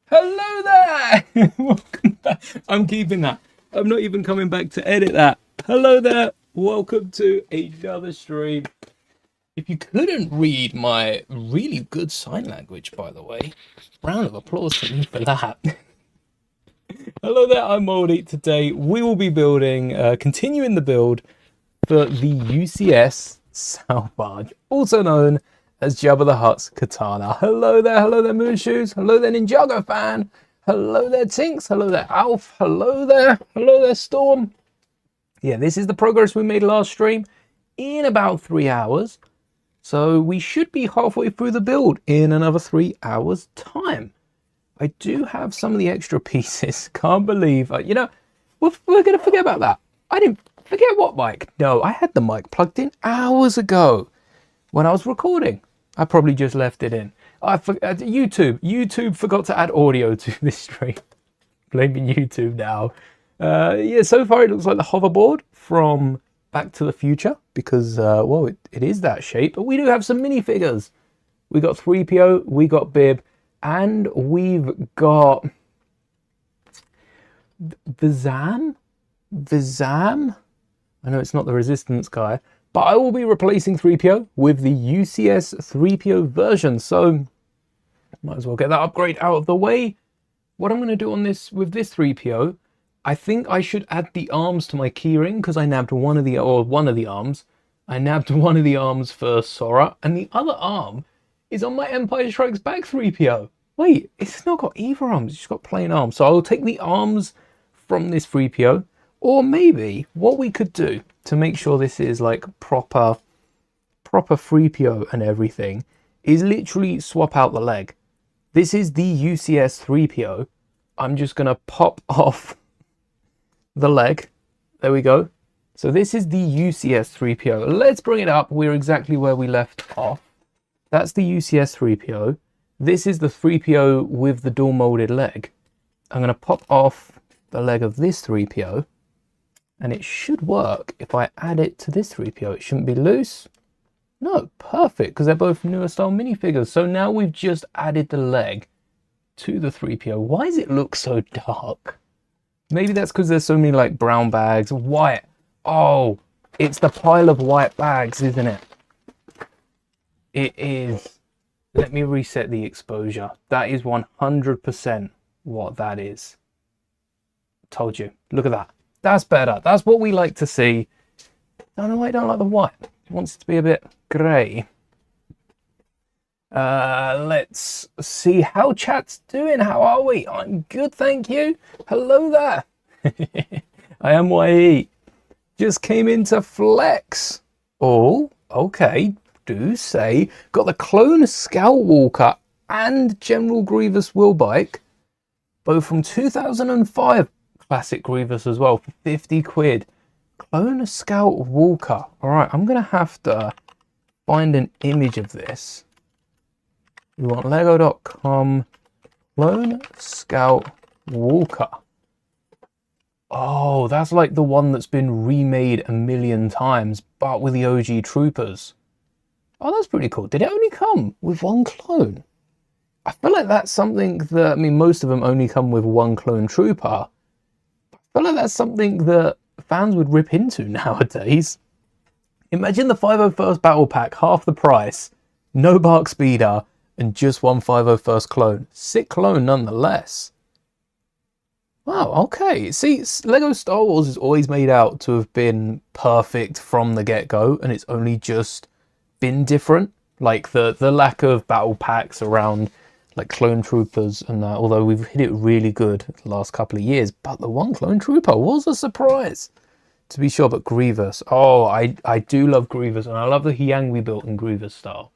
Hello there! Welcome back. I'm keeping that. I'm not even coming back to edit that. Hello there. Welcome to another stream. If you couldn't read my really good sign language, by the way, round of applause to me for that. Hello there, I'm Mouldie. Today we will be building, continuing the build for the UCS South Barge, also known as Jabba the Hutt's Khetanna. Hello there, Moonshoes. Hello there, Ninjago fan. Hello there, Tinks. Hello there, Alf. Hello there, Storm. Yeah, this is the progress we made last stream in about 3 hours. So we should be halfway through the build in another 3 hours time. I do have some of the extra pieces. Can't believe, we're going to forget about that. I didn't forget what mic. No, I had the mic plugged in hours ago when I was recording. I probably just left it in. YouTube forgot to add audio to this stream. Blaming YouTube now. Yeah, so far it looks like the hoverboard from Back to the Future because, it is that shape. But we do have some minifigures. We got 3PO, we got Bib, and we've got Vizam. I know it's not the Resistance guy, but I will be replacing 3PO with the UCS 3PO version. So might as well get that upgrade out of the way. What I'm going to do on this with this 3PO, I think I should add the arms to my keyring because I nabbed one of the arms. I nabbed one of the arms for Sora, and the other arm is on my Empire Strikes Back 3PO. Wait, it's not got either arms, it's just got plain arms. So I'll take the arms from this 3PO, or maybe what we could do to make sure this is like proper 3PO and everything is literally swap out the leg. This is the UCS 3PO. I'm just gonna pop off the leg. There we go. So this is the UCS 3PO. Let's bring it up. We're exactly where we left off. That's the UCS 3PO. This is the 3PO with the dual molded leg. I'm going to pop off the leg of this 3PO, and it should work if I add it to this 3PO. It shouldn't be loose. No, perfect, because they're both newer style minifigures. So now we've just added the leg to the 3PO. Why does it look so dark? Maybe that's because there's so many like brown bags, white. Oh, it's the pile of white bags, isn't it? It is. Let me reset the exposure. That is 100% what that is. Told you. Look at that. That's better. That's what we like to see. Don't know why I don't like the white. It wants it to be a bit grey. Let's see how chat's doing. How are we? I'm good, thank you. Hello there. I am YE. Just came into Flex. Oh, okay. Do say got the clone Scout Walker and General Grievous Willbike, both from 2005 classic Grievous as well for 50 quid. Clone Scout Walker. All right, I'm gonna have to find an image of this. We want lego.com Clone Scout Walker. Oh, that's like the one that's been remade a million times, but with the OG troopers. Oh, that's pretty cool. Did it only come with one clone? I feel like that's something that, I mean, most of them only come with one clone trooper. I feel like that's something that fans would rip into nowadays. Imagine the 501st Battle Pack, half the price, no Bark Speeder, and just one 501st clone. Sick clone nonetheless. Wow, okay. See, Lego Star Wars is always made out to have been perfect from the get-go, and it's only just been different, like the lack of battle packs around like clone troopers and that, although we've hit it really good the last couple of years, but the one clone trooper was a surprise to be sure. But Grievous, oh, I do love Grievous, and I love the Hyang we built in Grievous style,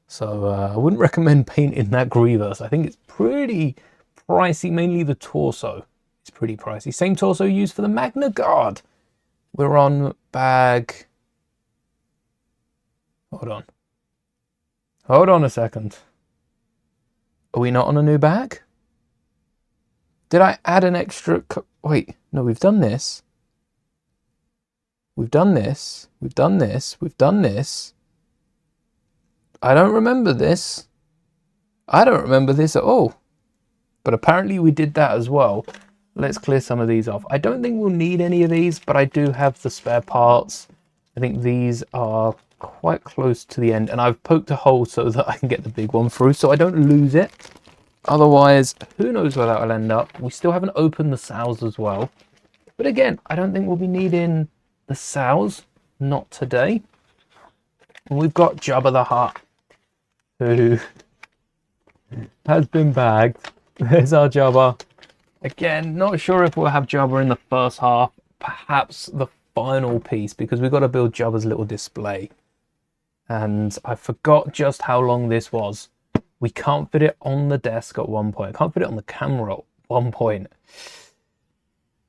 so I wouldn't recommend painting that Grievous. I think it's pretty pricey, mainly the torso. It's pretty pricey. Same torso used for the Magna Guard. We're on bag. Hold on a second. Are we not on a new bag? Did I add an extra? Wait, no, we've done this. We've done this. We've done this. We've done this. I don't remember this. I don't remember this at all. but apparently we did that as well. Let's clear some of these off. I don't think we'll need any of these, but I do have the spare parts. I think these are quite close to the end, and I've poked a hole so that I can get the big one through so I don't lose it. Otherwise, who knows where that will end up. We still haven't opened the sows as well. But again, I don't think we'll be needing the sows. Not today. And we've got Jabba the Hutt, who has been bagged. There's our Jabba. Again, not sure if we'll have Jabba in the first half. Perhaps the final piece, because we've got to build Jabba's little display. And I forgot just how long this was. We can't fit it on the desk at one point. I can't fit it on the camera at one point.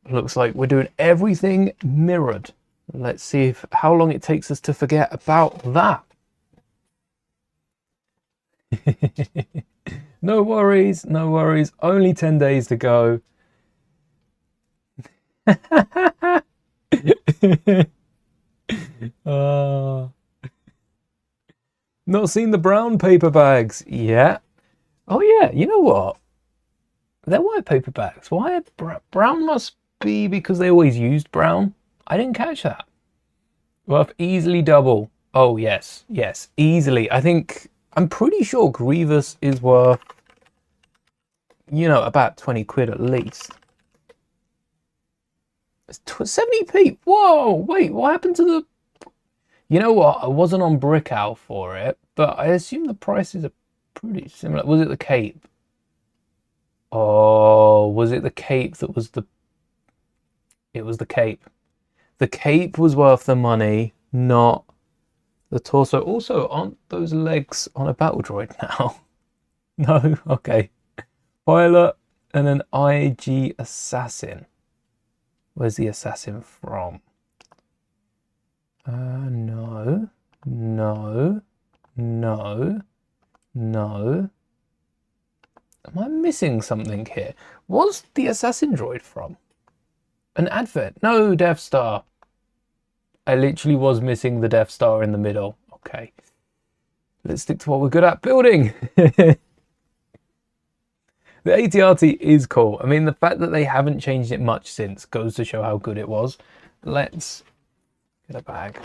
Looks like we're doing everything mirrored. Let's see how long it takes us to forget about that. No worries, no worries. Only 10 days to go. Not seen the brown paper bags yet. Oh yeah, you know what? They're white paper bags. Why brown? Must be because they always used brown. I didn't catch that. Worth easily double. Oh yes, yes, easily. I'm pretty sure Grievous is worth, you know, about 20 quid at least. It's 70p. Whoa, wait, what happened to the... You know what? I wasn't on Brickow for it, but I assume the prices are pretty similar. Was it the cape? Oh, was it the cape that was the... It was the cape. The cape was worth the money, not the torso. Also, aren't those legs on a battle droid now? No? Okay. Pilot and an IG assassin. Where's the assassin from? No. No. No. No. Am I missing something here? What's the assassin droid from? An advert? No, Death Star. I literally was missing the Death Star in the middle. Okay. Let's stick to what we're good at, building. The AT-RT is cool. I mean, the fact that they haven't changed it much since goes to show how good it was. Let's get a bag.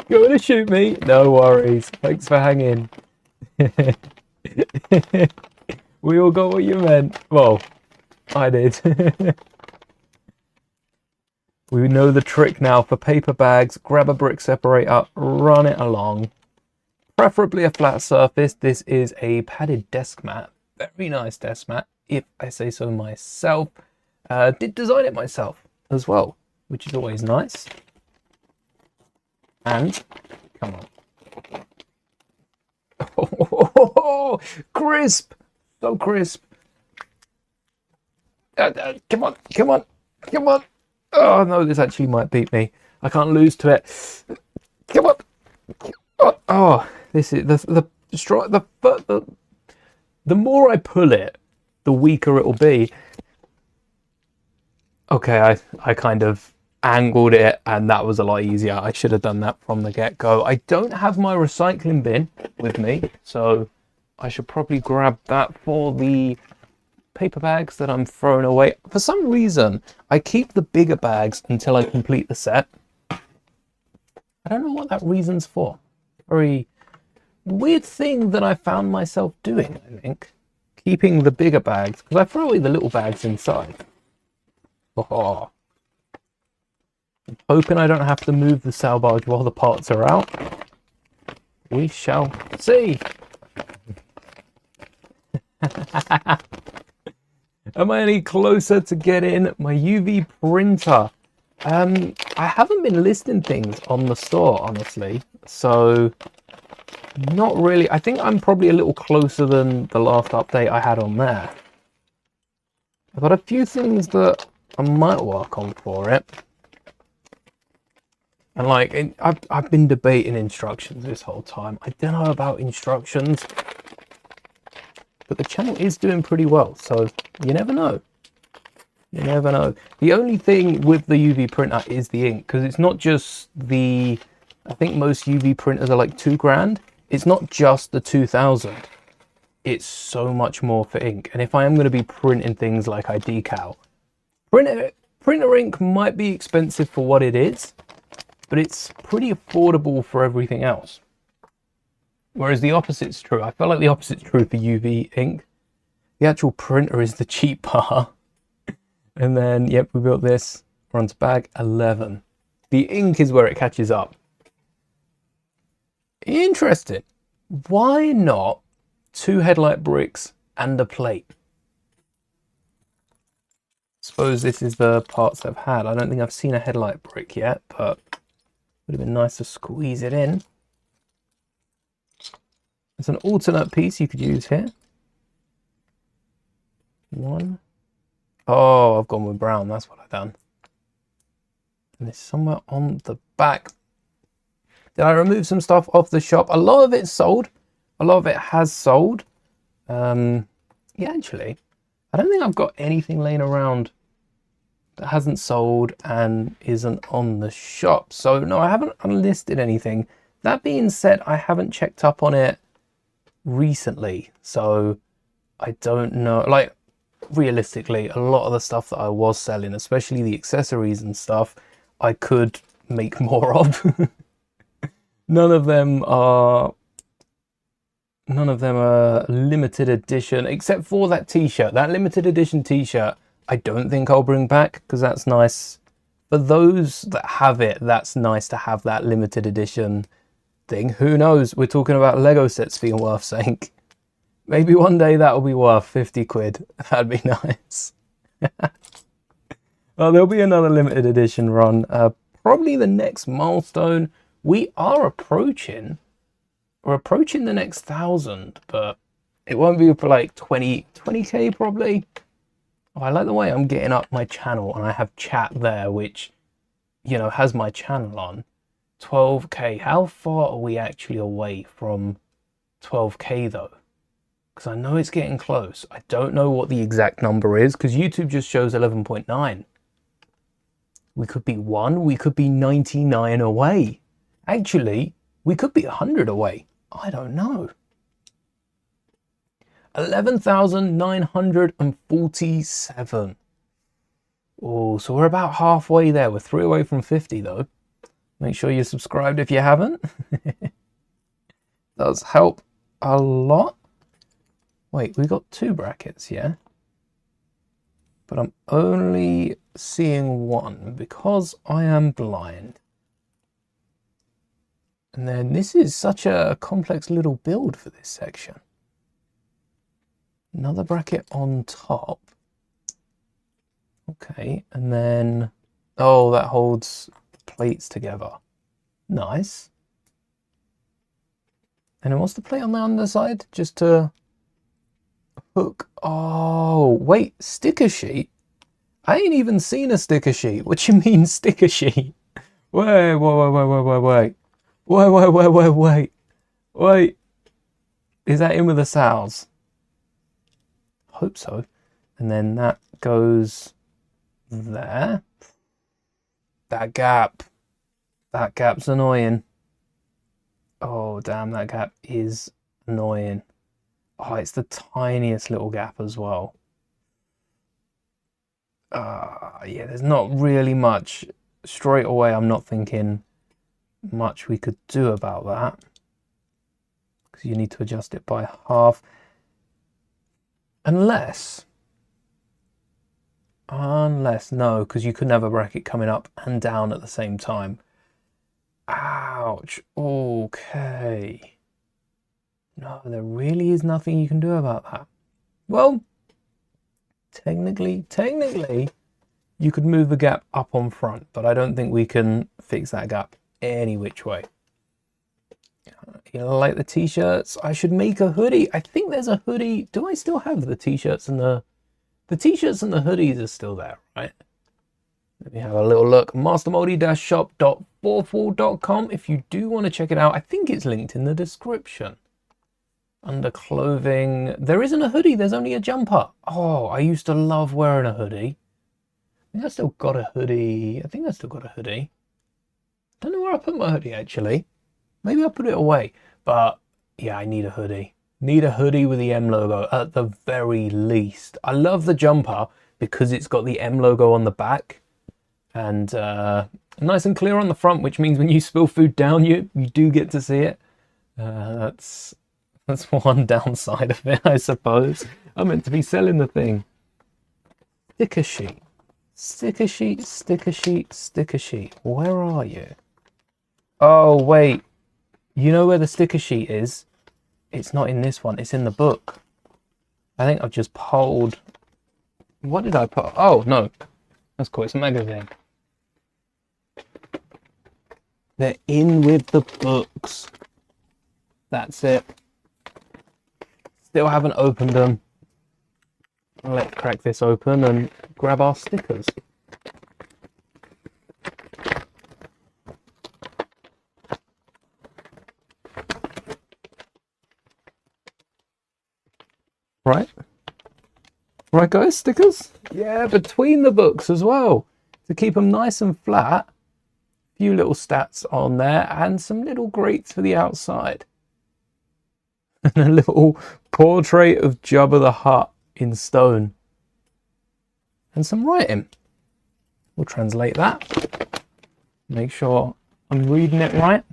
You want to shoot me? No worries. Thanks for hanging. We all got what you meant. Well, I did. We know the trick now for paper bags. Grab a brick separator, run it along. Preferably a flat surface. This is a padded desk mat. Very nice desk mat, if I say so myself. Did design it myself as well, which is always nice. And, come on. Oh, crisp! So crisp. Come on, come on, come on. Oh no, this actually might beat me. I can't lose to it. Come on. Oh, this is the more I pull it, the weaker it will be. Okay, I kind of angled it, and that was a lot easier. I should have done that from the get-go. I don't have my recycling bin with me, so I should probably grab that for the paper bags that I'm throwing away. For some reason, I keep the bigger bags until I complete the set. I don't know what that reason's for. Very weird thing that I found myself doing, I think. Keeping the bigger bags, because I throw away the little bags inside. Oh. I'm hoping I don't have to move the sail barge while the parts are out. We shall see. Am I any closer to getting my UV printer? I haven't been listing things on the store, honestly, so not really. I think I'm probably a little closer than the last update I had on there. I've got a few things that I might work on for it. And like, I've been debating instructions this whole time. I don't know about instructions, but the channel is doing pretty well, so you never know. You never know. The only thing with the UV printer is the ink, because it's not just the... I think most UV printers are like $2 grand. it's not just the 2000. It's so much more for ink. And if I am going to be printing things like I decal, printer ink might be expensive for what it is, but it's pretty affordable for everything else. Whereas the opposite's true. I feel like the opposite's true for UV ink. The actual printer is the cheap part. And then, yep, we built this. Runs bag 11. The ink is where it catches up. Interesting. Why not 2 headlight bricks and a plate? Suppose this is the parts I've had. I don't think I've seen a headlight brick yet, but would have been nice to squeeze it in. There's an alternate piece you could use here. One. Oh, I've gone with brown. That's what I've done. And it's somewhere on the back. Did I remove some stuff off the shop? A lot of it's sold. A lot of it has sold. Yeah, actually, I don't think I've got anything laying around that hasn't sold and isn't on the shop. So no, I haven't unlisted anything. That being said, I haven't checked up on it recently. So I don't know, like realistically, a lot of the stuff that I was selling, especially the accessories and stuff, I could make more of. None of them are limited edition, except for that t-shirt. That limited edition t-shirt, I don't think I'll bring back, because that's nice. For those that have it, that's nice to have that limited edition thing. Who knows? We're talking about Lego sets being worth something. Maybe one day that'll be worth 50 quid. That'd be nice. Well, there'll be another limited edition run. Probably the next milestone. We're approaching the next 1,000, but it won't be for like 20k probably. Oh, I like the way I'm getting up my channel, and I have chat there, which, you know, has my channel on. 12k. How far are we actually away from 12k though? Because I know it's getting close. I don't know what the exact number is, because YouTube just shows 11.9. We could be 1, we could be 99 away. Actually, we could be 100 away. I don't know. 11,947. Oh, so we're about halfway there. We're 3 away from 50 though. Make sure you're subscribed if you haven't. Does help a lot. Wait, we got 2 brackets, yeah? But I'm only seeing 1 because I am blind. And then this is such a complex little build for this section. Another bracket on top. Okay, and then, oh, that holds plates together. Nice. And then what's the plate on the underside? Just to hook. Oh, wait, sticker sheet? I ain't even seen a sticker sheet. What you mean sticker sheet? Wait. Wait. Is that in with the sales? Hope so. And then that goes there. That gap's annoying. Oh, damn, that gap is annoying. Oh, it's the tiniest little gap as well. Yeah, there's not really much. Straight away, I'm not thinking much we could do about that, because you need to adjust it by half. Unless, no, because you couldn't have a bracket coming up and down at the same time. Ouch. Okay. No, there really is nothing you can do about that. Well, technically, you could move the gap up on front, but I don't think we can fix that gap any which way. You know, like the t-shirts, I should make a hoodie. I think there's a hoodie. Do I still have the t-shirts and the t-shirts and the hoodies are still there, right? Let me have a little look. mastermouldie-shop.4fall.com. If you do want to check it out, I think it's linked in the description. Under clothing, there isn't a hoodie, there's only a jumper. Oh, I used to love wearing a hoodie. I think I still got a hoodie. Don't know where I put my hoodie actually. Maybe I put it away, but Yeah, I need a hoodie. Need a hoodie with the M logo at the very least. I love the jumper because it's got the M logo on the back and nice and clear on the front, which means when you spill food down, you do get to see it. That's one downside of it, I suppose. I'm meant to be selling the thing. Sticker sheet. Sticker sheet, sticker sheet, sticker sheet. Where are you? Oh, wait. You know where the sticker sheet is? It's not in this one. It's in the book. I think I've just pulled... What did I put? Oh, no. That's cool. It's a magazine. They're in with the books. That's it. Still haven't opened them. Let's crack this open and grab our stickers. Right? Right, guys, stickers? Yeah, between the books as well. To keep them nice and flat. A few little stats on there and some little grates for the outside. And a little portrait of Jabba the Hutt in stone. And some writing. We'll translate that. Make sure I'm reading it right.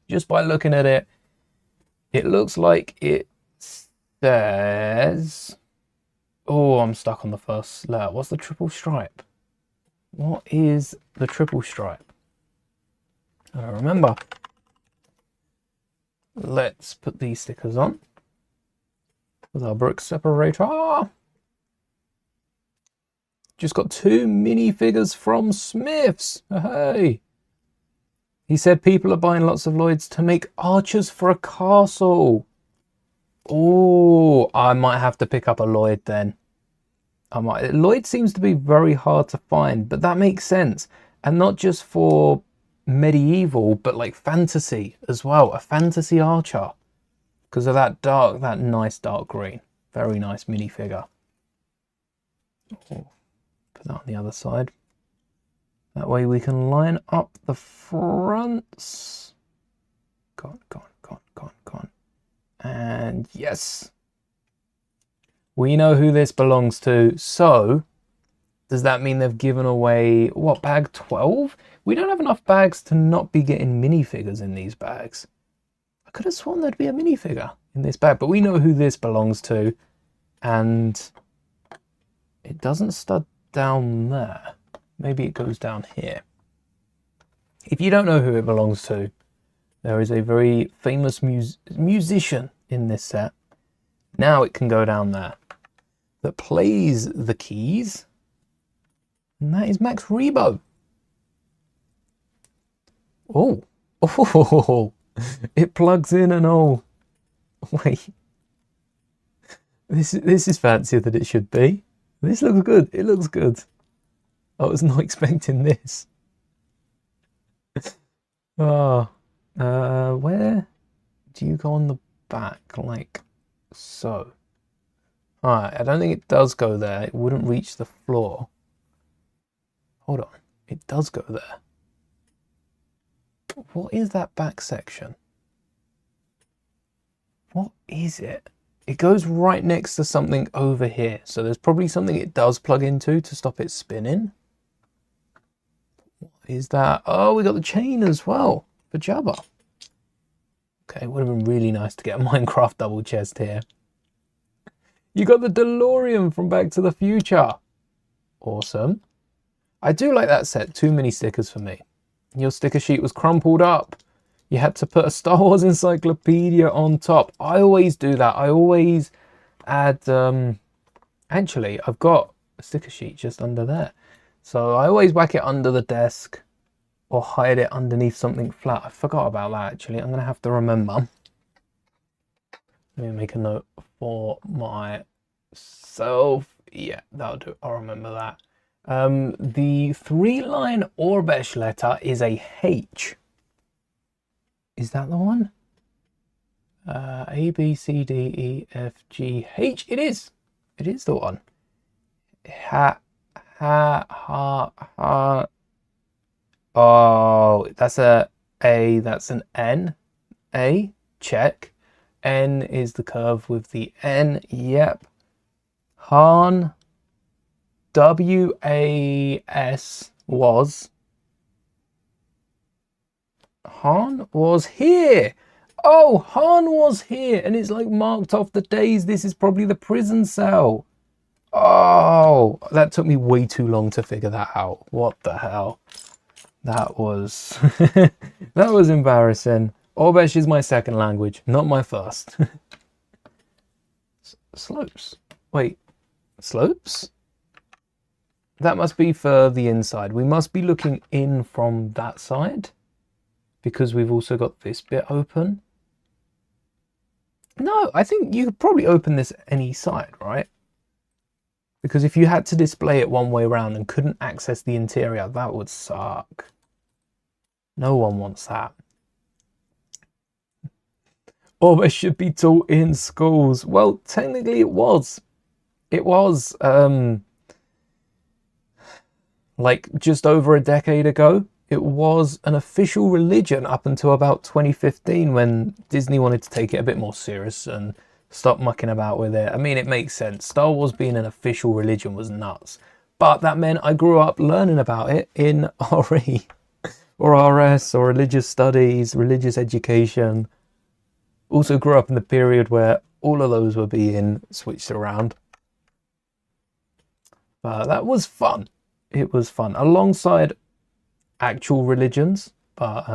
Just by looking at it, it looks like it says... Oh, I'm stuck on the first letter. What's the triple stripe? What is the triple stripe? I don't remember. Let's put these stickers on with our brick separator. Just got 2 minifigures from Smith's. Hey. He said people are buying lots of Lloyds to make archers for a castle. Oh, I might have to pick up a Lloyd then. Lloyd seems to be very hard to find, but that makes sense. And not just for medieval, but like fantasy as well. A fantasy archer. Because of that nice dark green. Very nice minifigure. Oh, put that on the other side. That way we can line up the fronts. Gone. And yes. We know who this belongs to. So, does that mean they've given away, what, bag 12? We don't have enough bags to not be getting minifigures in these bags. I could have sworn there'd be a minifigure in this bag, but we know who this belongs to. And it doesn't stud down there. Maybe it goes down here. If you don't know who it belongs to, there is a very famous musician in this set. Now it can go down there. That plays the keys. And that is Max Rebo. Oh. It plugs in and all. Wait. This is fancier than it should be. This looks good. It looks good. I was not expecting this. Where do you go on the back? Like so. Alright, I don't think it does go there. It wouldn't reach the floor. Hold on. It does go there. What is that back section? What is it? It goes right next to something over here. So there's probably something it does plug into to stop it spinning. What is that? Oh, we got the chain as well for Jabba. Okay, it would have been really nice to get a Minecraft double chest here. You got the DeLorean from Back to the Future. Awesome. I do like that set. Too many stickers for me. Your sticker sheet was crumpled up. You had to put a Star Wars encyclopedia on top. I always do that. I always add... Actually, I've got a sticker sheet just under there. So I always whack it under the desk or hide it underneath something flat. I forgot about that, actually. I'm going to have to remember. Let me make a note for myself. Yeah, that'll do. I'll remember that. The 3-line Orbesh letter is a H. Is that the one? A, B, C, D, E, F, G, H. It is. It is the one. Ha. Oh, that's a A. That's an N. A. check. N is the curve with the N, yep. Han, W-A-S was. Han was here. Oh, Han was here. And it's like marked off the days. This is probably the prison cell. Oh, that took me way too long to figure that out. What the hell? That was that was embarrassing. Orbesh is my second language, not my first. Slopes. Wait, slopes? That must be for the inside. We must be looking in from that side because we've also got this bit open. No, I think you could probably open this any side, right? Because if you had to display it one way around and couldn't access the interior, that would suck. No one wants that. Or it should be taught in schools. Well, technically it was. It was, like just over a decade ago. It was an official religion up until about 2015 when Disney wanted to take it a bit more serious and stop mucking about with it. I mean, it makes sense. Star Wars being an official religion was nuts. But that meant I grew up learning about it in RE or RS or religious studies, religious education. Also grew up in the period where all of those were being switched around. But that was fun. It was fun alongside actual religions. But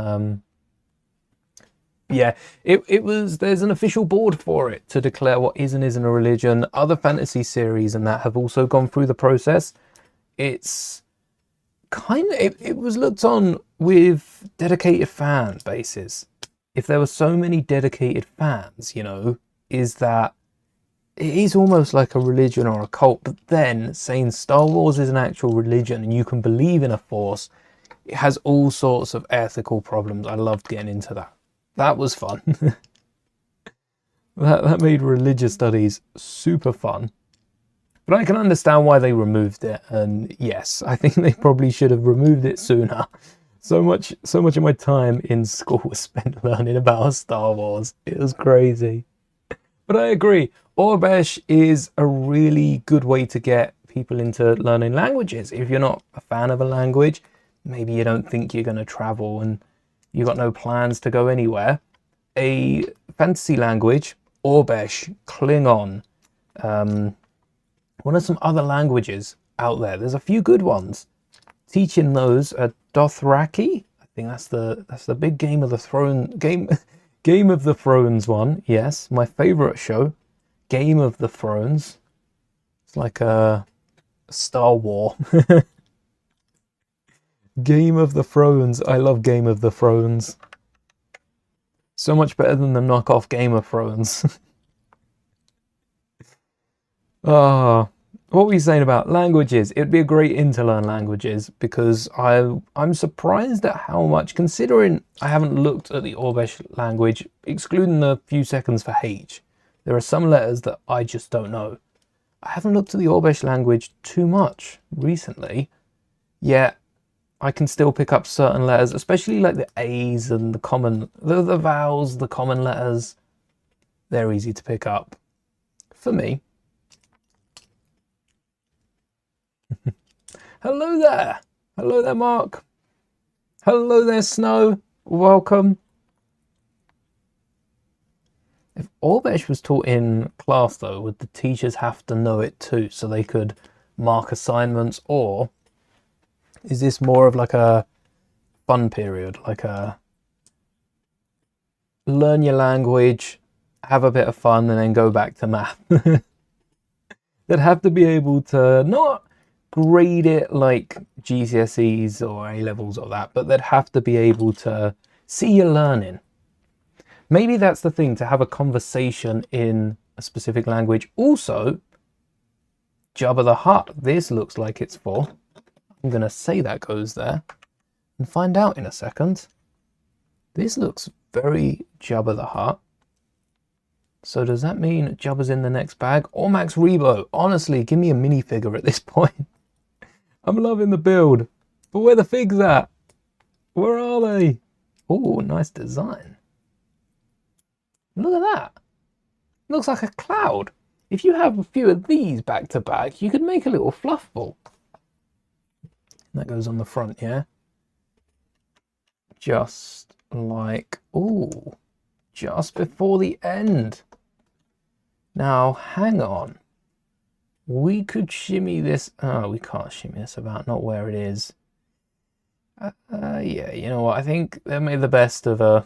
yeah, it was, there's an official board for it to declare what is and isn't a religion. Other fantasy series and that have also gone through the process. It's kind of, it was looked on with dedicated fan bases. If there were so many dedicated fans, you know, is that it is almost like a religion or a cult. But then saying Star Wars is an actual religion and you can believe in a force, it has all sorts of ethical problems. I loved getting into that. That was fun. that made religious studies super fun. But I can understand why they removed it. And yes, I think they probably should have removed it sooner. So much of my time in school was spent learning about Star Wars. It was crazy. But I agree. Orbesh is a really good way to get people into learning languages. If you're not a fan of a language, maybe you don't think you're going to travel and you got no plans to go anywhere. A fantasy language, Orbesh, Klingon, what are some other languages out there? There's a few good ones. Teaching those at Dothraki. I think that's the big Game of the Thrones Game of the Thrones one. Yes, my favorite show, Game of the Thrones. It's like a Star War. Game of the Thrones. I love Game of the Thrones. So much better than the knockoff Game of Thrones. Ah, what were you saying about languages? It'd be a great in to learn languages because I'm surprised at how much, considering I haven't looked at the Orbesh language, excluding the few seconds for H. There are some letters that I just don't know. I haven't looked at the Orbesh language too much recently, yet I can still pick up certain letters, especially like the A's and the common, the vowels, the common letters. They're easy to pick up for me. Hello there. Hello there, Mark. Hello there, Snow. Welcome. If Orbesh was taught in class, though, would the teachers have to know it too so they could mark assignments? Or is this more of like a fun period, like a learn your language, have a bit of fun, and then go back to math? They'd have to be able to not grade it like GCSEs or A-levels or that, but they'd have to be able to see you learning. Maybe that's the thing, to have a conversation in a specific language. Also, Jabba the Hutt, this looks like it's for. I'm going to say that goes there and find out in a second. This looks very Jabba the Hutt. So does that mean Jabba's in the next bag? Or Max Rebo? Honestly, give me a minifigure at this point. I'm loving the build. But where the figs at? Where are they? Oh, nice design. Look at that. Looks like a cloud. If you have a few of these back to back, you could make a little fluff ball. That goes on the front, yeah? Just like, ooh, just before the end. Now, hang on. We could shimmy this. Oh, we can't shimmy this about, not where it is. Yeah, you know what? I think they made the best of a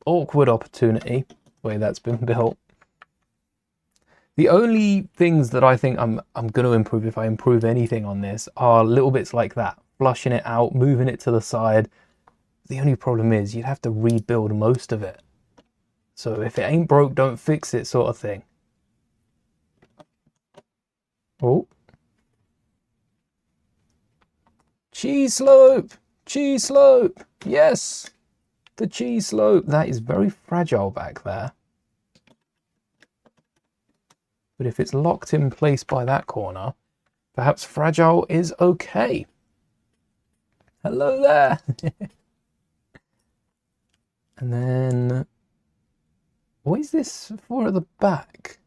awkward opportunity, the way that's been built. The only things that I think I'm going to improve, if I improve anything on this, are little bits like that. Flushing it out, moving it to the side. The only problem is you'd have to rebuild most of it. So if it ain't broke, don't fix it sort of thing. Oh. Cheese slope! Cheese slope! Yes! The cheese slope. That is very fragile back there. But if it's locked in place by that corner, perhaps fragile is okay. Hello there! And then, what is this for at the back?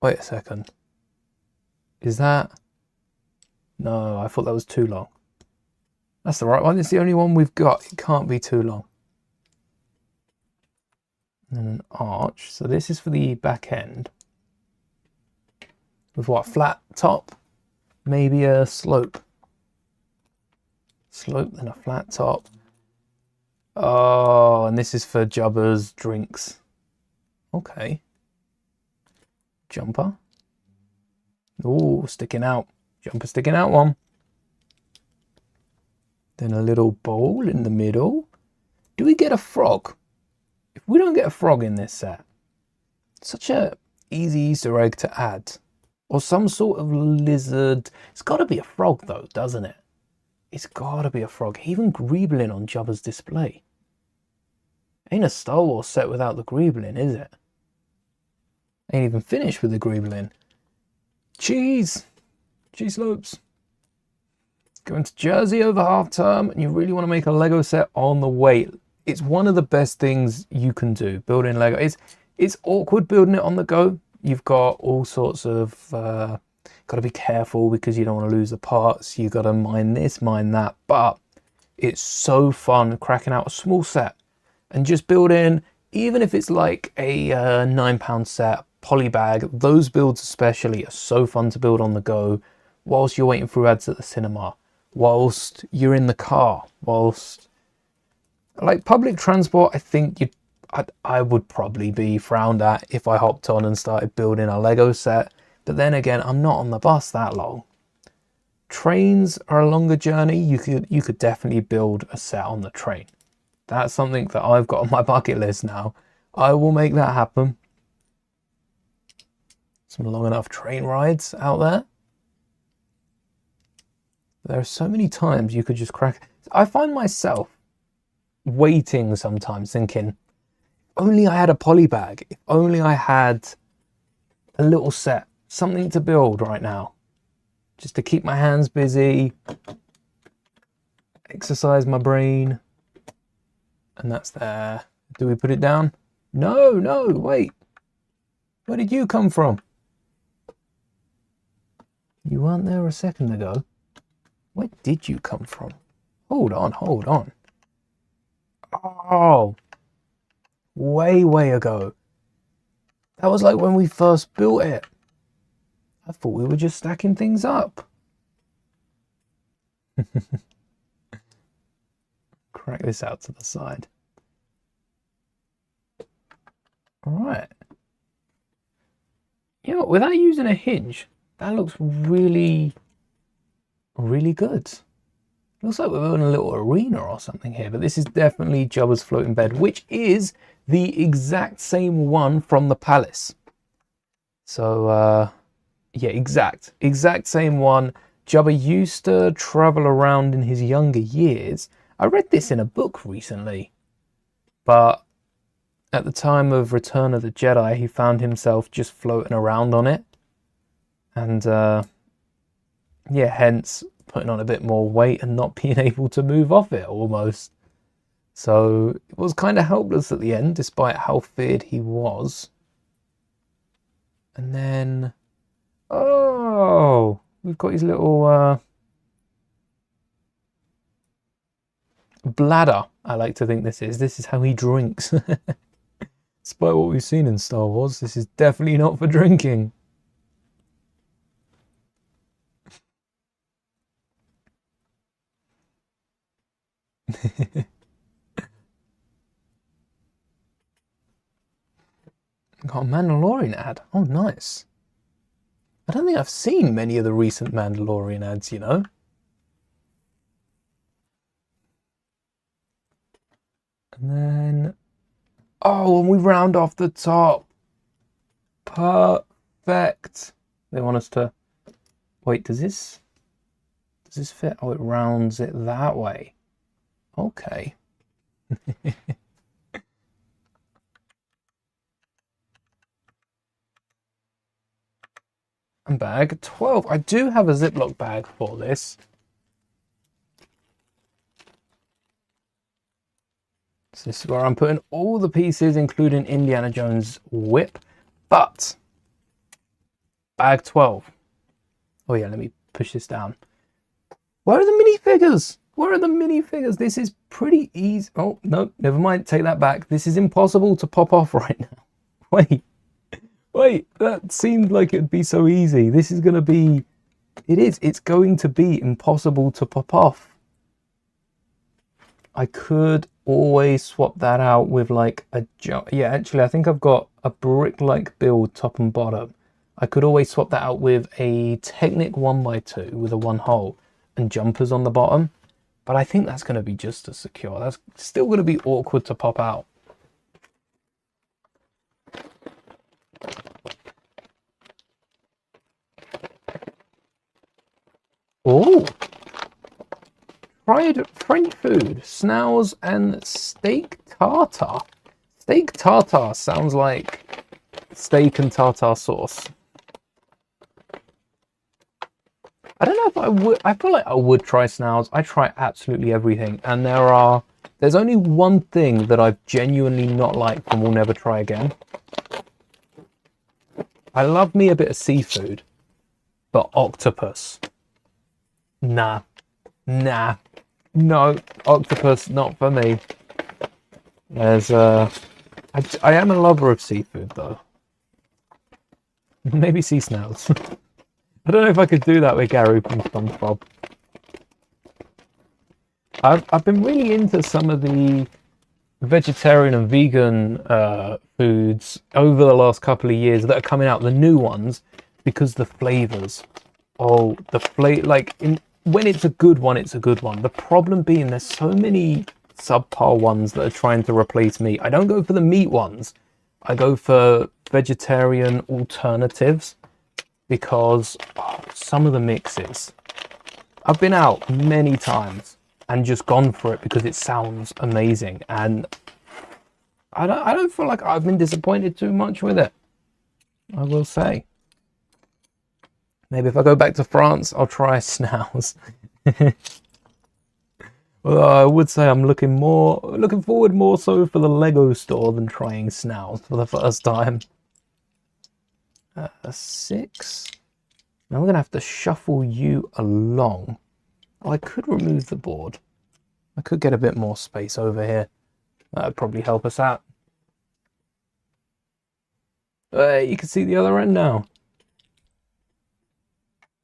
Wait a second. Is that? No, I thought that was too long. That's the right one. It's the only one we've got. It can't be too long. And then an arch. So this is for the back end. With what? Flat top? Maybe a slope. Slope and a flat top. Oh, and this is for Jabba's drinks. Okay. Jumper. Oh, sticking out. Jumper sticking out one. Then a little bowl in the middle. Do we get a frog? If we don't get a frog in this set, such a easy Easter egg to add. Or some sort of lizard. It's got to be a frog though, doesn't it? It's got to be a frog. Even Greeblin on Jabba's display. Ain't a Star Wars set without the Greeblin, is it? Ain't even finished with the Greeblin. Cheese! Cheese slopes. Going to Jersey over half term and you really want to make a Lego set on the way. It's one of the best things you can do, building Lego. It's awkward building it on the go. You've got all sorts of, got to be careful because you don't want to lose the parts. You got to mine this, mine that, but it's so fun cracking out a small set and just building, even if it's like a £9 set, poly bag, those builds especially are so fun to build on the go whilst you're waiting for ads at the cinema, whilst you're in the car, whilst, like public transport, I think I would probably be frowned at if I hopped on and started building a Lego set. But then again, I'm not on the bus that long. Trains are a longer journey. You could definitely build a set on the train. That's something that I've got on my bucket list now. I will make that happen. Some long enough train rides out there. There are so many times you could just crack. I find myself waiting sometimes thinking, only I had a poly bag, if only I had a little set, something to build right now, just to keep my hands busy, exercise my brain. And that's there. Do we put it down? No, wait. Where did you come from? You weren't there a second ago. Where did you come from? Hold on. Oh, way ago. That was like when we first built it. I thought we were just stacking things up. Crack this out to the side. All right. You know, without using a hinge, that looks really good. Looks like we're building a little arena or something here, but this is definitely Jabba's floating bed, which is the exact same one from the palace. So, yeah, exact same one. Jabba used to travel around in his younger years. I read this in a book recently, but at the time of Return of the Jedi, he found himself just floating around on it. And, yeah, hence putting on a bit more weight and not being able to move off it almost. So it was kind of helpless at the end, despite how feared he was. And then, oh, we've got his little bladder. I like to think this is how he drinks. Despite what we've seen in Star Wars, this is definitely not for drinking. Got a Mandalorian ad. Oh, nice. I don't think I've seen many of the recent Mandalorian ads, you know. And then, oh, and we round off the top. Perfect. They want us to, wait, does this fit? Oh, it rounds it that way. Okay. And bag 12. I do have a Ziploc bag for this. So this is where I'm putting all the pieces, including Indiana Jones whip. But bag 12. Oh yeah, let me push this down. Where are the minifigures? Where are the minifigures? This is pretty easy. Oh, no, never mind. Take that back. This is impossible to pop off right now. Wait, that seemed like it'd be so easy. This is going to be... It's going to be impossible to pop off. I could always swap that out with like a... Yeah, actually, I think I've got a brick-like build top and bottom. I could always swap that out with a Technic 1x2 with a 1 hole and jumpers on the bottom. But I think that's going to be just as secure. That's still going to be awkward to pop out. Oh, fried French food, snails and steak tartare. Steak tartare sounds like steak and tartare sauce. I don't know if I would. I feel like I would try snails. I try absolutely everything, and there's only one thing that I've genuinely not liked and will never try again. I love me a bit of seafood, but octopus. Nah, no, octopus, not for me. I am a lover of seafood though. Maybe sea snails. I don't know if I could do that with Gary from SpongeBob. I've been really into some of the vegetarian and vegan foods over the last couple of years that are coming out, the new ones, because the flavors. Oh, the flavor, like when it's a good one, it's a good one. The problem being there's so many subpar ones that are trying to replace meat. I don't go for the meat ones. I go for vegetarian alternatives because some of the mixes. I've been out many times and just gone for it because it sounds amazing, and I don't feel like I've been disappointed too much with it, I will say. Maybe if I go back to France, I'll try snails. Although I would say I'm looking forward more so for the Lego store than trying snails for the first time. 6. Now we're going to have to shuffle you along. Oh, I could remove the board. I could get a bit more space over here. That would probably help us out. You can see the other end now.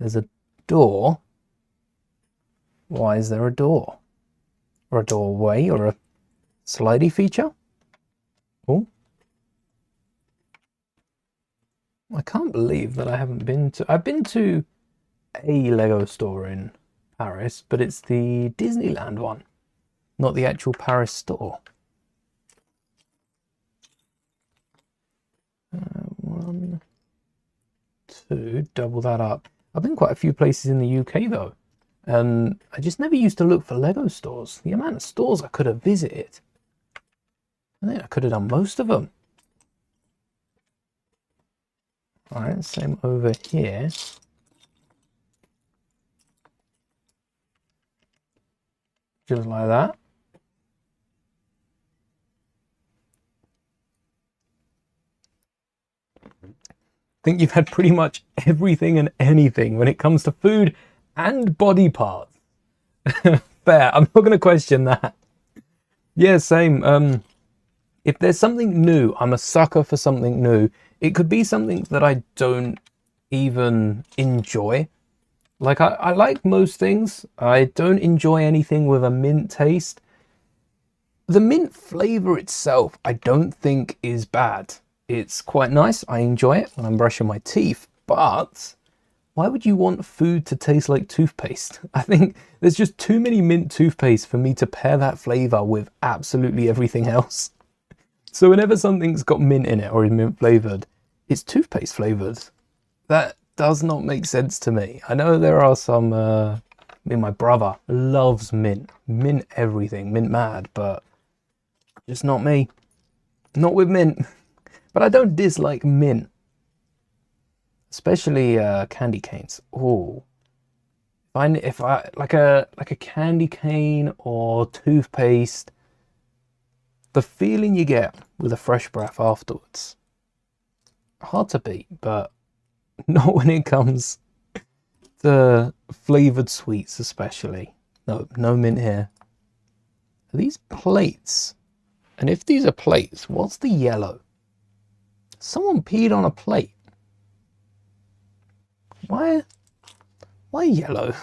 There's a door. Why is there a door? Or a doorway or a slidey feature? Oh. I can't believe that I haven't been to... I've been to a Lego store in Paris, but it's the Disneyland one, not the actual Paris store. 1, 2, double that up. I've been quite a few places in the UK though, and I just never used to look for Lego stores. The amount of stores I could have visited, I think I could have done most of them. All right, same over here. Just like that. think you've had pretty much everything and anything when it comes to food and body parts. Fair, I'm not going to question that. Yeah, same. If there's something new, I'm a sucker for something new. It could be something that I don't even enjoy. Like, I like most things. I don't enjoy anything with a mint taste. The mint flavor itself, I don't think is bad. It's quite nice. I enjoy it when I'm brushing my teeth. But why would you want food to taste like toothpaste? I think there's just too many mint toothpaste for me to pair that flavor with absolutely everything else. So whenever something's got mint in it or is mint flavored, it's toothpaste flavored. That does not make sense to me. I know there are some, my brother loves mint. Mint everything, mint mad, but just not me. Not with mint. But I don't dislike mint. Especially candy canes. Oh. If I like a candy cane or toothpaste, the feeling you get with a fresh breath afterwards, hard to beat, but not when it comes to flavored sweets, especially. No mint here. Are these plates? And if these are plates, what's the yellow? Someone peed on a plate. Why yellow?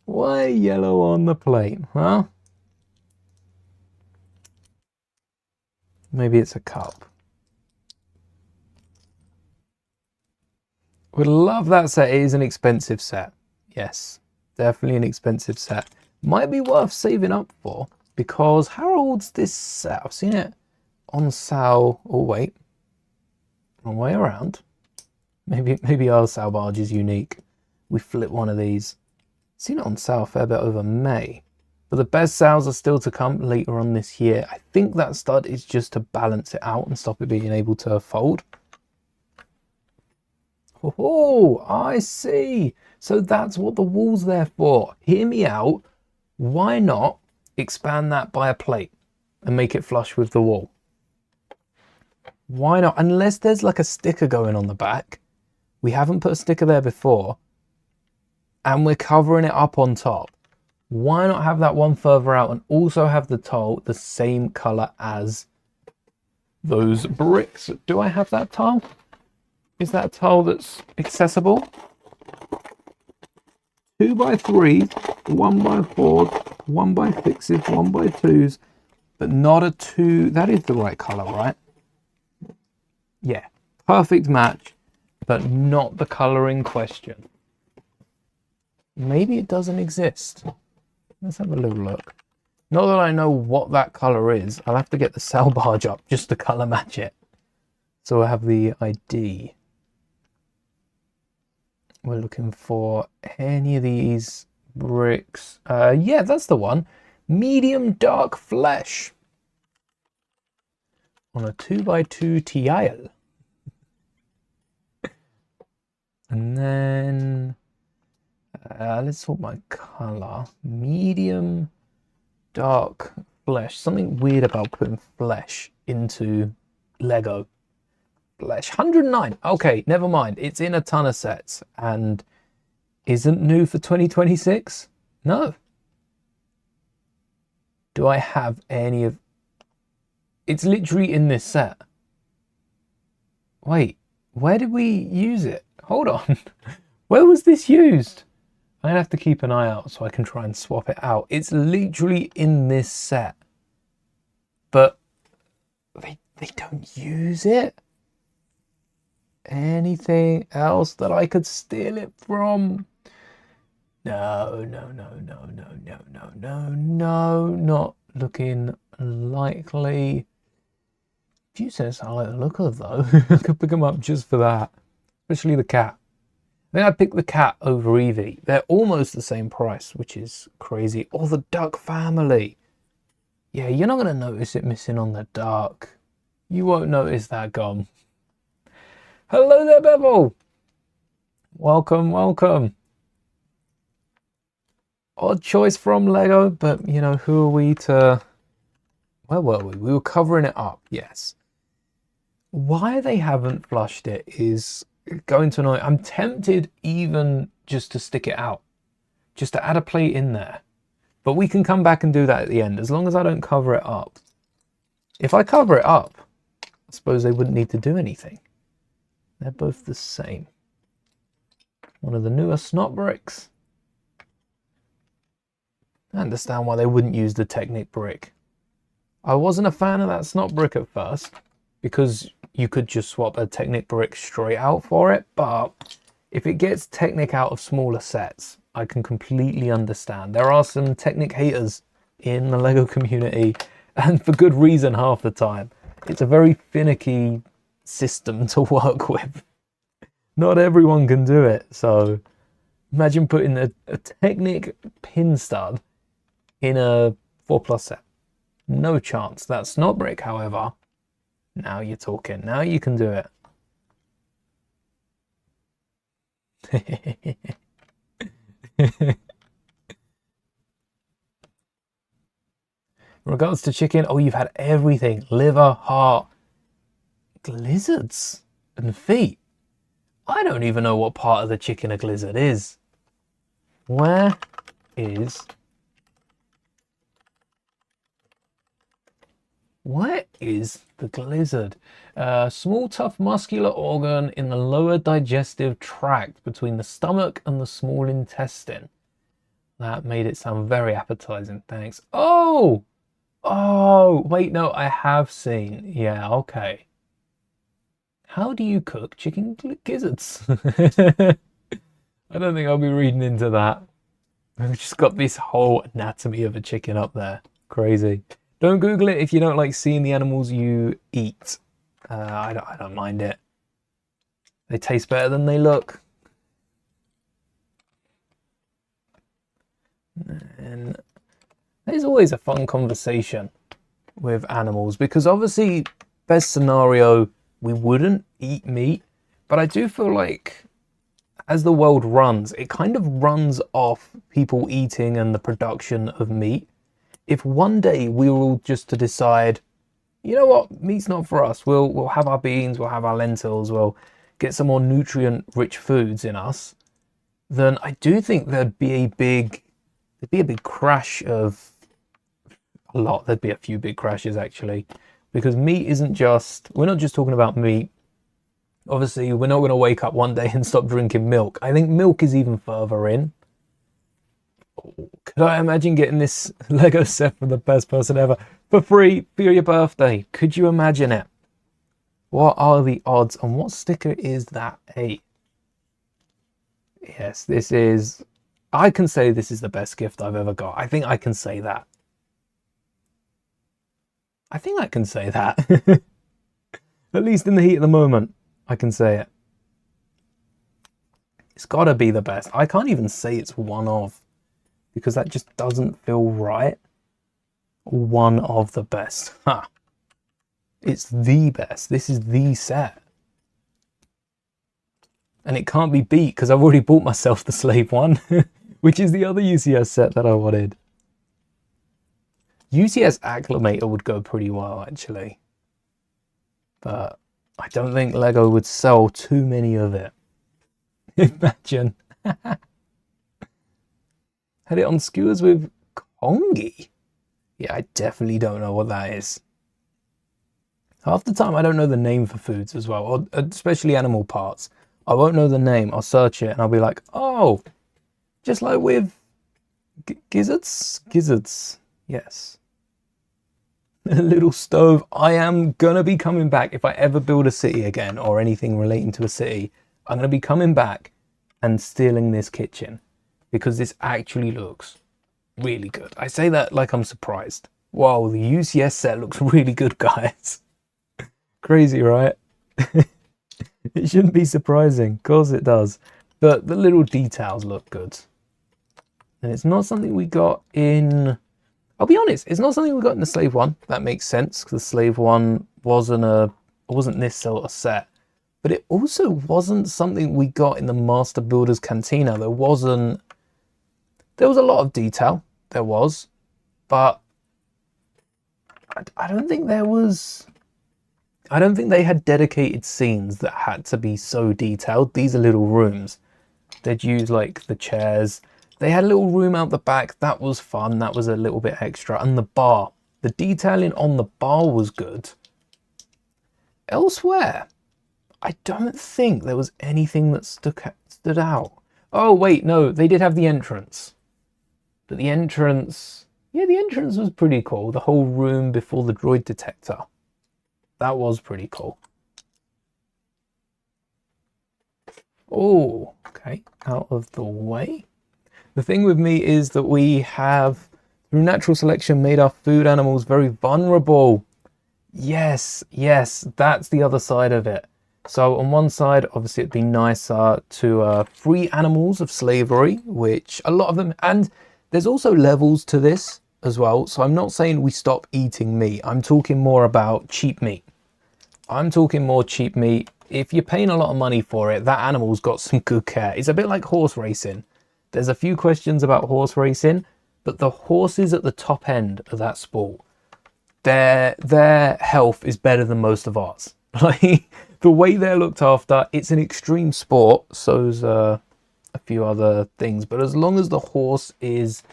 Why yellow on the plate, huh? Maybe it's a cup. Would love that set. It is an expensive set. Yes, definitely an expensive set. Might be worth saving up for, because how old's this set? I've seen it on sale. Oh wait, wrong way around. Maybe our sale barge is unique. We flip one of these. Seen it on sale a fair bit over May. But the best sales are still to come later on this year. I think that stud is just to balance it out and stop it being able to fold. Oh, I see. So that's what the wall's there for. Hear me out. Why not expand that by a plate and make it flush with the wall? Why not? Unless there's like a sticker going on the back. We haven't put a sticker there before. And we're covering it up on top. Why not have that one further out and also have the tile the same color as those bricks? Do I have that tile? Is that a tile that's accessible? 2x3s, 1x4s, 1x6s, 1x2s, but not a 2. That is the right color, right? Yeah, perfect match, but not the color in question. Maybe it doesn't exist. Let's have a little look. Not that I know what that color is. I'll have to get the cell barge up just to color match it. So I have the ID. We're looking for any of these bricks. Yeah, that's the one. Medium dark flesh. On a 2x2 tile. And then let's sort my color. Medium dark flesh. Something weird about putting flesh into Lego. Flesh. 109. Okay, never mind. It's in a ton of sets and isn't new for 2026. No. Do I have any of... It's literally in this set. Wait, where did we use it? Hold on. Where was this used? I'm gonna have to keep an eye out so I can try and swap it out. It's literally in this set. But they don't use it. Anything else that I could steal it from? No, not looking likely. UCS, I like the look of though. I could pick them up just for that. Especially the cat. I think I'd pick the cat over Eevee. They're almost the same price, which is crazy. Or the duck family. Yeah, you're not going to notice it missing on the duck. You won't notice that gone. Hello there, Bevel. Welcome, welcome. Odd choice from Lego, but you know, who are we to... Where were we? We were covering it up, yes. Why they haven't flushed it is going to annoy. I'm tempted even just to stick it out, just to add a plate in there. But we can come back and do that at the end, as long as I don't cover it up. If I cover it up, I suppose they wouldn't need to do anything. They're both the same. One of the newer snot bricks. I understand why they wouldn't use the Technic brick. I wasn't a fan of that snot brick at first, because you could just swap a Technic brick straight out for it, but if it gets Technic out of smaller sets, I can completely understand. There are some Technic haters in the LEGO community, and for good reason half the time. It's a very finicky system to work with. Not everyone can do it, so imagine putting a Technic pin stud in a 4+ set. No chance. That snot brick, however, now you're talking. Now you can do it. In regards to chicken, oh, you've had everything. Liver, heart, gizzards, and feet. I don't even know what part of the chicken a gizzard is. Where is the gizzard? Small, tough, muscular organ in the lower digestive tract between the stomach and the small intestine. That made it sound very appetizing. Thanks. Oh, wait, no, I have seen. Yeah, okay. How do you cook chicken gizzards? I don't think I'll be reading into that. I've just got this whole anatomy of a chicken up there. Crazy. Don't Google it if you don't like seeing the animals you eat. I don't mind it. They taste better than they look. And there's always a fun conversation with animals, because obviously, best scenario, we wouldn't eat meat, but I do feel like as the world runs, it kind of runs off people eating and the production of meat. If one day we were all just to decide, you know what, meat's not for us, we'll have our beans, we'll have our lentils, we'll get some more nutrient-rich foods in us, then I do think there'd be a big crash of a lot. There'd be a few big crashes actually, because meat isn't just, we're not just talking about meat. Obviously, we're not going to wake up one day and stop drinking milk. I think milk is even further in. Could I imagine getting this Lego set from the best person ever for free for your birthday? Could you imagine it? What are the odds? And what sticker is that? Hey. Yes, this is, I can say this is the best gift I've ever got. I think I can say that. I think I can say that. At least in the heat of the moment, I can say it. It's got to be the best. I can't even say it's one of, because that just doesn't feel right. One of the best. Ha! It's the best. This is the set. And it can't be beat because I've already bought myself the slave one, which is the other UCS set that I wanted. UCS Acclimator would go pretty well, actually. But I don't think Lego would sell too many of it. Imagine. Had it on skewers with Kongi. Yeah, I definitely don't know what that is. Half the time I don't know the name for foods as well, or especially animal parts. I won't know the name. I'll search it and I'll be like, oh, just like with gizzards? Gizzards, yes. A little stove. I am going to be coming back. If I ever build a city again or anything relating to a city, I'm going to be coming back and stealing this kitchen because this actually looks really good. I say that like I'm surprised. Wow, the UCS set looks really good, guys. Crazy, right? It shouldn't be surprising. Of course it does. But the little details look good. And it's not something we got in... I'll be honest, it's not something we got in the Slave one. That makes sense, because the Slave one wasn't this sort of set. But it also wasn't something we got in the Master Builder's Cantina. There was a lot of detail. There was. But I don't think there was I don't think they had dedicated scenes that had to be so detailed. These are little rooms. They'd use like the chairs. They had a little room out the back. That was fun. That was a little bit extra. And the bar. The detailing on the bar was good. Elsewhere, I don't think there was anything that stood out. Oh, wait, no. They did have the entrance. But the entrance... Yeah, the entrance was pretty cool. The whole room before the droid detector. That was pretty cool. Oh, okay. Out of the way. The thing with me is that we have, through natural selection, made our food animals very vulnerable. Yes, that's the other side of it. So on one side, obviously it'd be nicer to free animals of slavery, which a lot of them, and there's also levels to this as well. So I'm not saying we stop eating meat. I'm talking more about cheap meat. I'm talking more cheap meat. If you're paying a lot of money for it, that animal's got some good care. It's a bit like horse racing. There's a few questions about horse racing, but the horses at the top end of that sport, their health is better than most of ours. Like the way they're looked after, it's an extreme sport. So's a few other things, but as long as the horse is,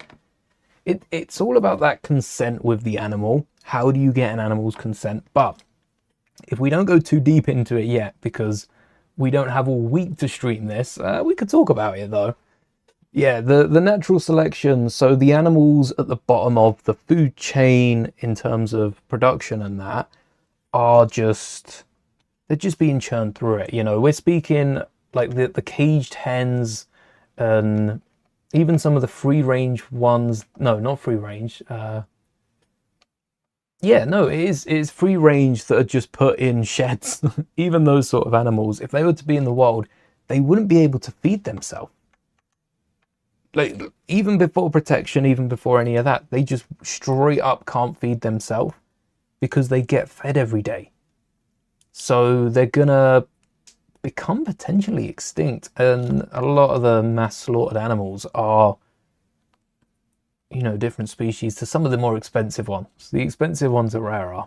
it's all about that consent with the animal. How do you get an animal's consent? But if we don't go too deep into it yet, because we don't have all week to stream this, we could talk about it though. Yeah, the natural selection, so the animals at the bottom of the food chain in terms of production and that are just, they're just being churned through it. You know, we're speaking like the caged hens and even some of the free range ones. No, not free range. Yeah, no, it's free range that are just put in sheds. Even those sort of animals, if they were to be in the wild, they wouldn't be able to feed themselves. Like, even before protection, even before any of that, they just straight up can't feed themselves because they get fed every day. So they're gonna become potentially extinct. And a lot of the mass slaughtered animals are, you know, different species to some of the more expensive ones. The expensive ones are rarer.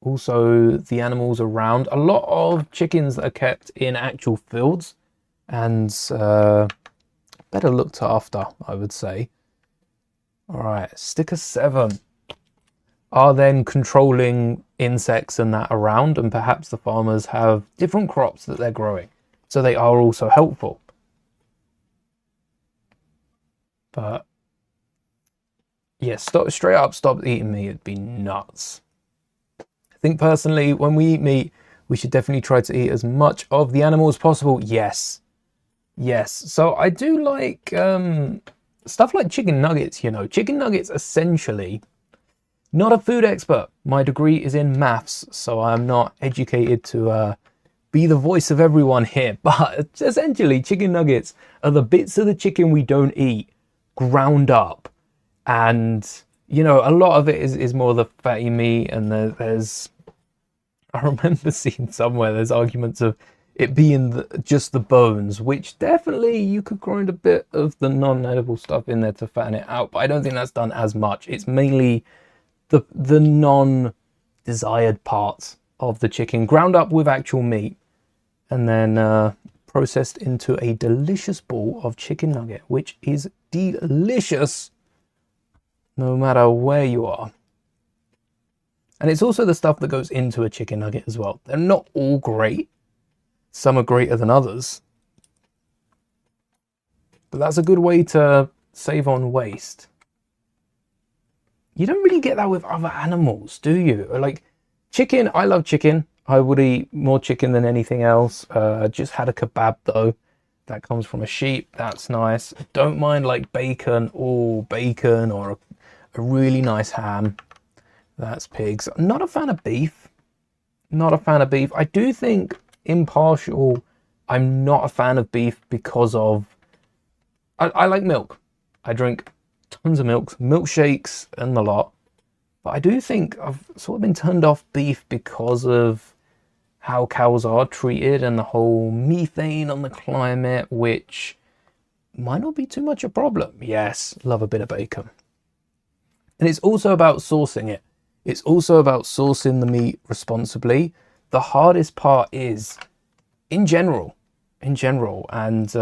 Also, the animals around, a lot of chickens that are kept in actual fields and better looked after, I would say. All right, sticker 7 are then controlling insects and that around, and perhaps the farmers have different crops that they're growing, so they are also helpful. But yeah, straight up stop eating meat. It'd be nuts. I think personally, when we eat meat, we should definitely try to eat as much of the animal as possible. Yes. So I do like stuff like chicken nuggets. You know, chicken nuggets essentially. Not a food expert. My degree is in maths, so I'm not educated to be the voice of everyone here. But essentially, chicken nuggets are the bits of the chicken we don't eat ground up. And, you know, a lot of it is more the fatty meat. And there's, I remember seeing somewhere there's arguments of it being just the bones, which definitely you could grind a bit of the non-edible stuff in there to fatten it out. But I don't think that's done as much. It's mainly the non-desired parts of the chicken ground up with actual meat and then processed into a delicious ball of chicken nugget, which is delicious no matter where you are. And it's also the stuff that goes into a chicken nugget as well. They're not all great. Some are greater than others. But that's a good way to save on waste. You don't really get that with other animals, do you? Like chicken, I love chicken. I would eat more chicken than anything else. Just had a kebab though. That comes from a sheep. That's nice. Don't mind like bacon or a really nice ham. That's pigs. I'm not a fan of beef. Not a fan of beef. I do think impartial. I'm not a fan of beef because of, I like milk. I drink tons of milk, milkshakes and the lot. But I do think I've sort of been turned off beef because of how cows are treated and the whole methane on the climate, which might not be too much a problem. Yes, love a bit of bacon. And it's also about sourcing it. It's also about sourcing the meat responsibly. The hardest part is in general, and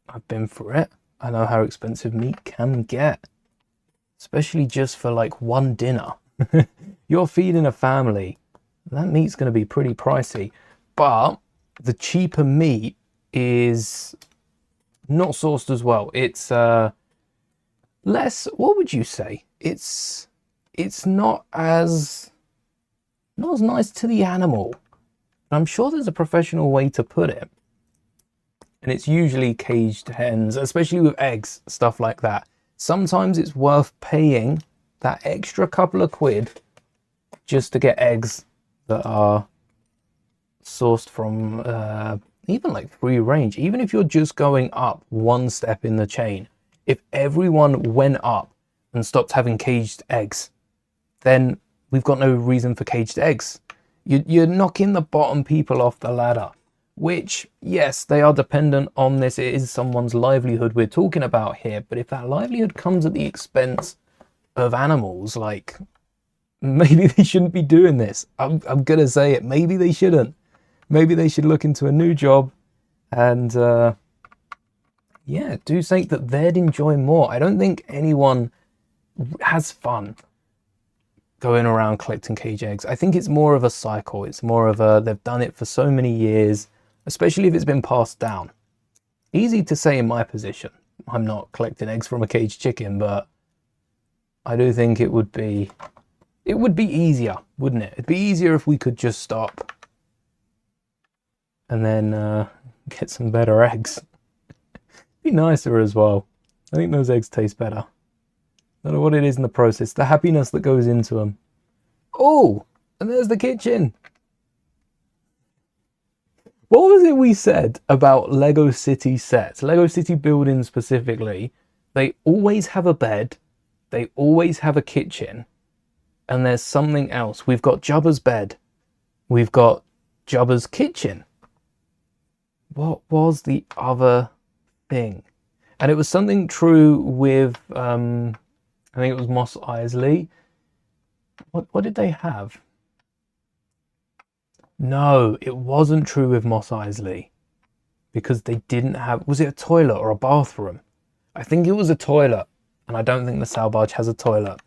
I've been through it. I know how expensive meat can get, especially just for like one dinner. You're feeding a family, that meat's going to be pretty pricey. But the cheaper meat is not sourced as well. It's less, what would you say? It's not as nice to the animal. I'm sure there's a professional way to put it. And it's usually caged hens, especially with eggs, stuff like that. Sometimes it's worth paying that extra couple of quid just to get eggs that are sourced from even like free range. Even if you're just going up one step in the chain, if everyone went up and stopped having caged eggs, then we've got no reason for caged eggs. You're knocking the bottom people off the ladder, which, yes, they are dependent on this. It is someone's livelihood we're talking about here. But if that livelihood comes at the expense of animals, like, maybe they shouldn't be doing this. I'm going to say it. Maybe they shouldn't. Maybe they should look into a new job and, yeah, do something that they'd enjoy more. I don't think anyone has fun going around collecting cage eggs. I think it's more of a cycle. It's more of a, they've done it for so many years, especially if it's been passed down. Easy to say in my position. I'm not collecting eggs from a caged chicken, but I do think it would be easier, wouldn't it? It'd be easier if we could just stop and then get some better eggs. Be nicer as well. I think those eggs taste better. I don't know what it is in the process, the happiness that goes into them. Oh, and there's the kitchen. What was it we said about Lego City sets? Lego City buildings specifically, they always have a bed, they always have a kitchen, and there's something else. We've got Jabba's bed, we've got Jabba's kitchen. What was the other thing? And it was something true with I think it was Mos Eisley. What did they have? No, it wasn't true with Mos Eisley, because they didn't have, was it a toilet or a bathroom? I think it was a toilet, and I don't think the Sow Barge has a toilet.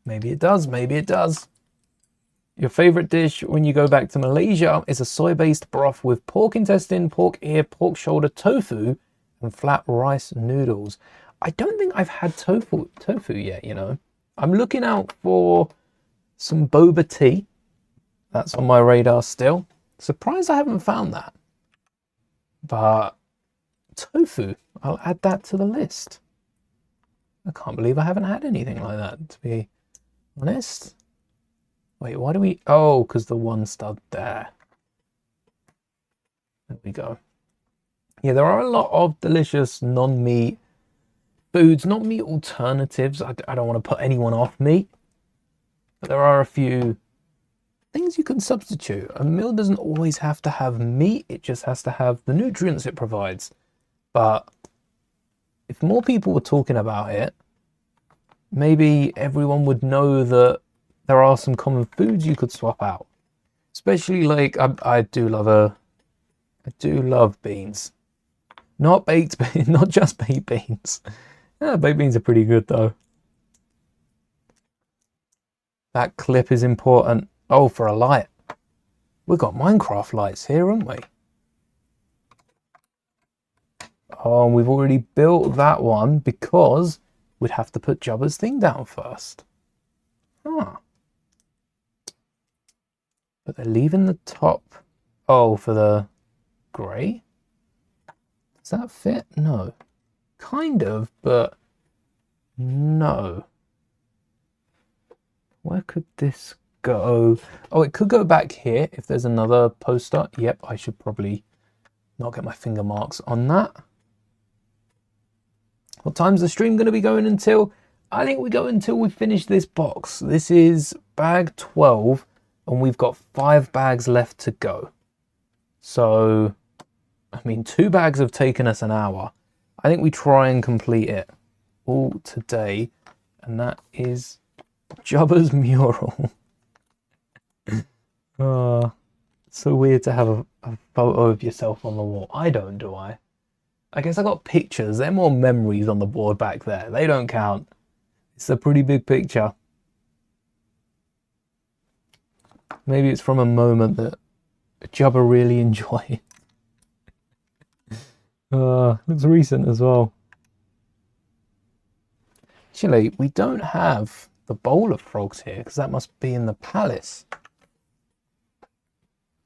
Maybe it does, maybe it does. Your favorite dish when you go back to Malaysia is a soy-based broth with pork intestine, pork ear, pork shoulder, tofu, and flat rice noodles. I don't think I've had tofu yet, you know. I'm looking out for some boba tea. That's on my radar still. Surprised I haven't found that. But tofu, I'll add that to the list. I can't believe I haven't had anything like that, to be honest. Wait, why do we... Oh, because the one stud there. There we go. Yeah, there are a lot of delicious non-meat foods, not meat alternatives. I don't want to put anyone off meat, but there are a few things you can substitute. A meal doesn't always have to have meat, it just has to have the nutrients it provides. But if more people were talking about it, maybe everyone would know that there are some common foods you could swap out. Especially like, I do love beans. Not baked beans, not just baked beans. Yeah, baked beans are pretty good though. That clip is important. Oh, for a light. We've got Minecraft lights here, haven't we? Oh, we've already built that one because we'd have to put Jabba's thing down first. Ah. But they're leaving the top. Oh, for the grey? Does that fit? No. Kind of, but no. Where could this go? Oh, it could go back here if there's another poster. Yep, I should probably not get my finger marks on that. What time's the stream going to be going until? I think we go until we finish this box. This is bag 12 and we've got 5 bags left to go. So, I mean, 2 bags have taken us an hour. I think we try and complete it all today. And that is Jabba's mural. So weird to have a photo of yourself on the wall. I don't, do I? I guess I got pictures. They're more memories on the board back there. They don't count. It's a pretty big picture. Maybe it's from a moment that Jabba really enjoyed. Looks recent as well. Actually, we don't have the bowl of frogs here because that must be in the palace.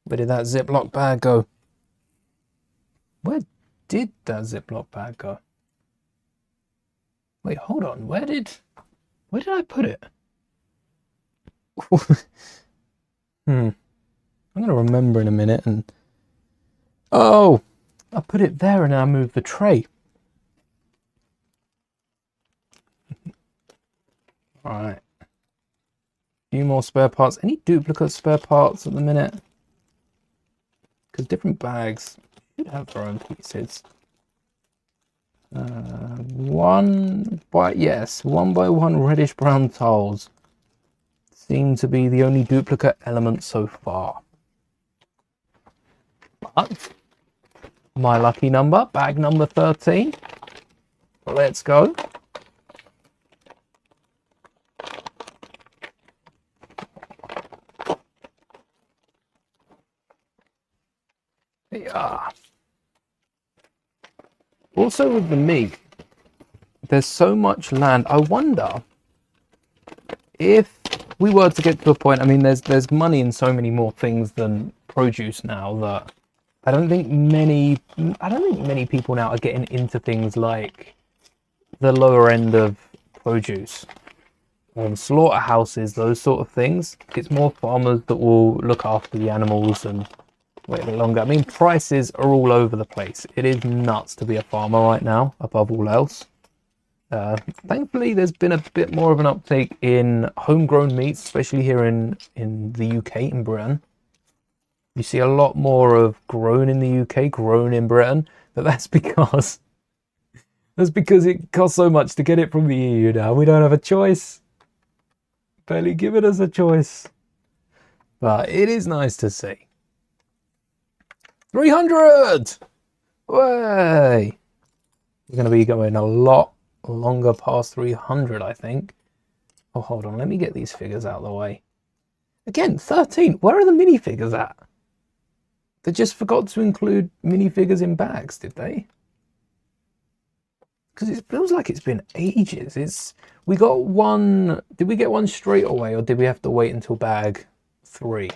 Where did that Ziploc bag go? Where did that Ziploc bag go? Wait, hold on. Where did I put it? I'm going to remember in a minute. And oh, I put it there and I moved the tray. Alright. A few more spare parts. Any duplicate spare parts at the minute? Because different bags should have their own pieces. One by one reddish brown tiles seem to be the only duplicate element so far. But my lucky number, bag number 13. Let's go. Yeah. Also with the meat, there's so much land. I wonder if we were to get to a point, I mean, there's money in so many more things than produce now that I don't think many people now are getting into things like the lower end of produce or slaughterhouses, those sort of things. It's more farmers that will look after the animals and wait a bit longer. I mean, prices are all over the place. It is nuts to be a farmer right now, above all else. Thankfully, there's been a bit more of an uptake in homegrown meats, especially here in the UK, in Britain. You see a lot more of grown in the UK, grown in Britain, but that's because it costs so much to get it from the EU now. We don't have a choice. Barely giving us a choice. But it is nice to see. 300! Way! We're going to be going a lot longer past 300, I think. Oh, hold on. Let me get these figures out of the way. Again, 13. Where are the minifigures at? They just forgot to include minifigures in bags, did they? Because it feels like it's been ages. We got one. Did we get one straight away, or did we have to wait until bag 3?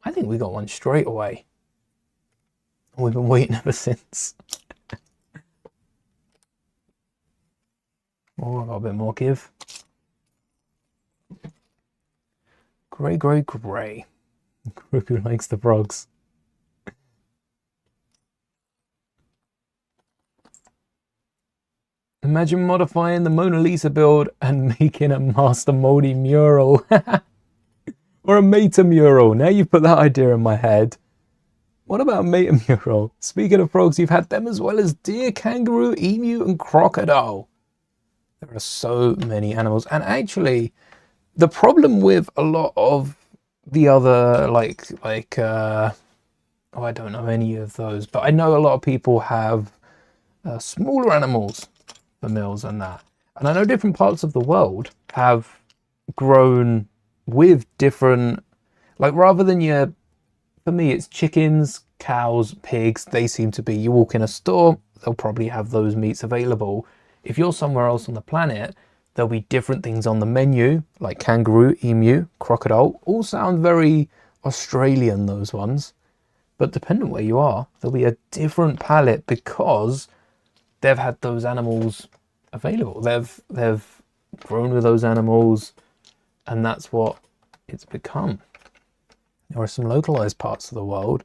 I think we got one straight away. We've been waiting ever since. Oh, I got a bit more give. Grey, grey, grey. Who likes the frogs? Imagine modifying the Mona Lisa build and making a Master Mouldie mural. Or a Meta mural. Now you've put that idea in my head. What about a Meta mural? Speaking of frogs, you've had them as well as deer, kangaroo, emu, and crocodile. There are so many animals. And actually, the problem with a lot of the other, oh, I don't know any of those, but I know a lot of people have smaller animals for meals and that. And I know different parts of the world have grown with different, like rather than for me, it's chickens, cows, pigs. They seem to be, you walk in a store, they'll probably have those meats available. If you're somewhere else on the planet, there'll be different things on the menu, like kangaroo, emu, crocodile. All sound very Australian, those ones. But depending on where you are, there'll be a different palate because they've had those animals available. They've grown with those animals, and that's what it's become. There are some localized parts of the world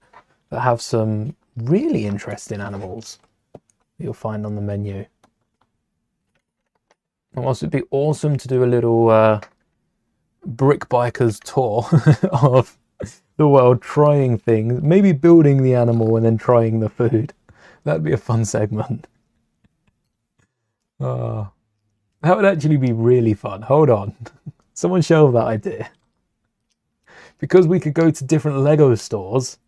that have some really interesting animals that you'll find on the menu. Also, it'd be awesome to do a little brick bikers tour of the world, trying things, maybe building the animal and then trying the food. That'd be a fun segment. That would actually be really fun. Hold on. Someone shelve that idea. Because we could go to different Lego stores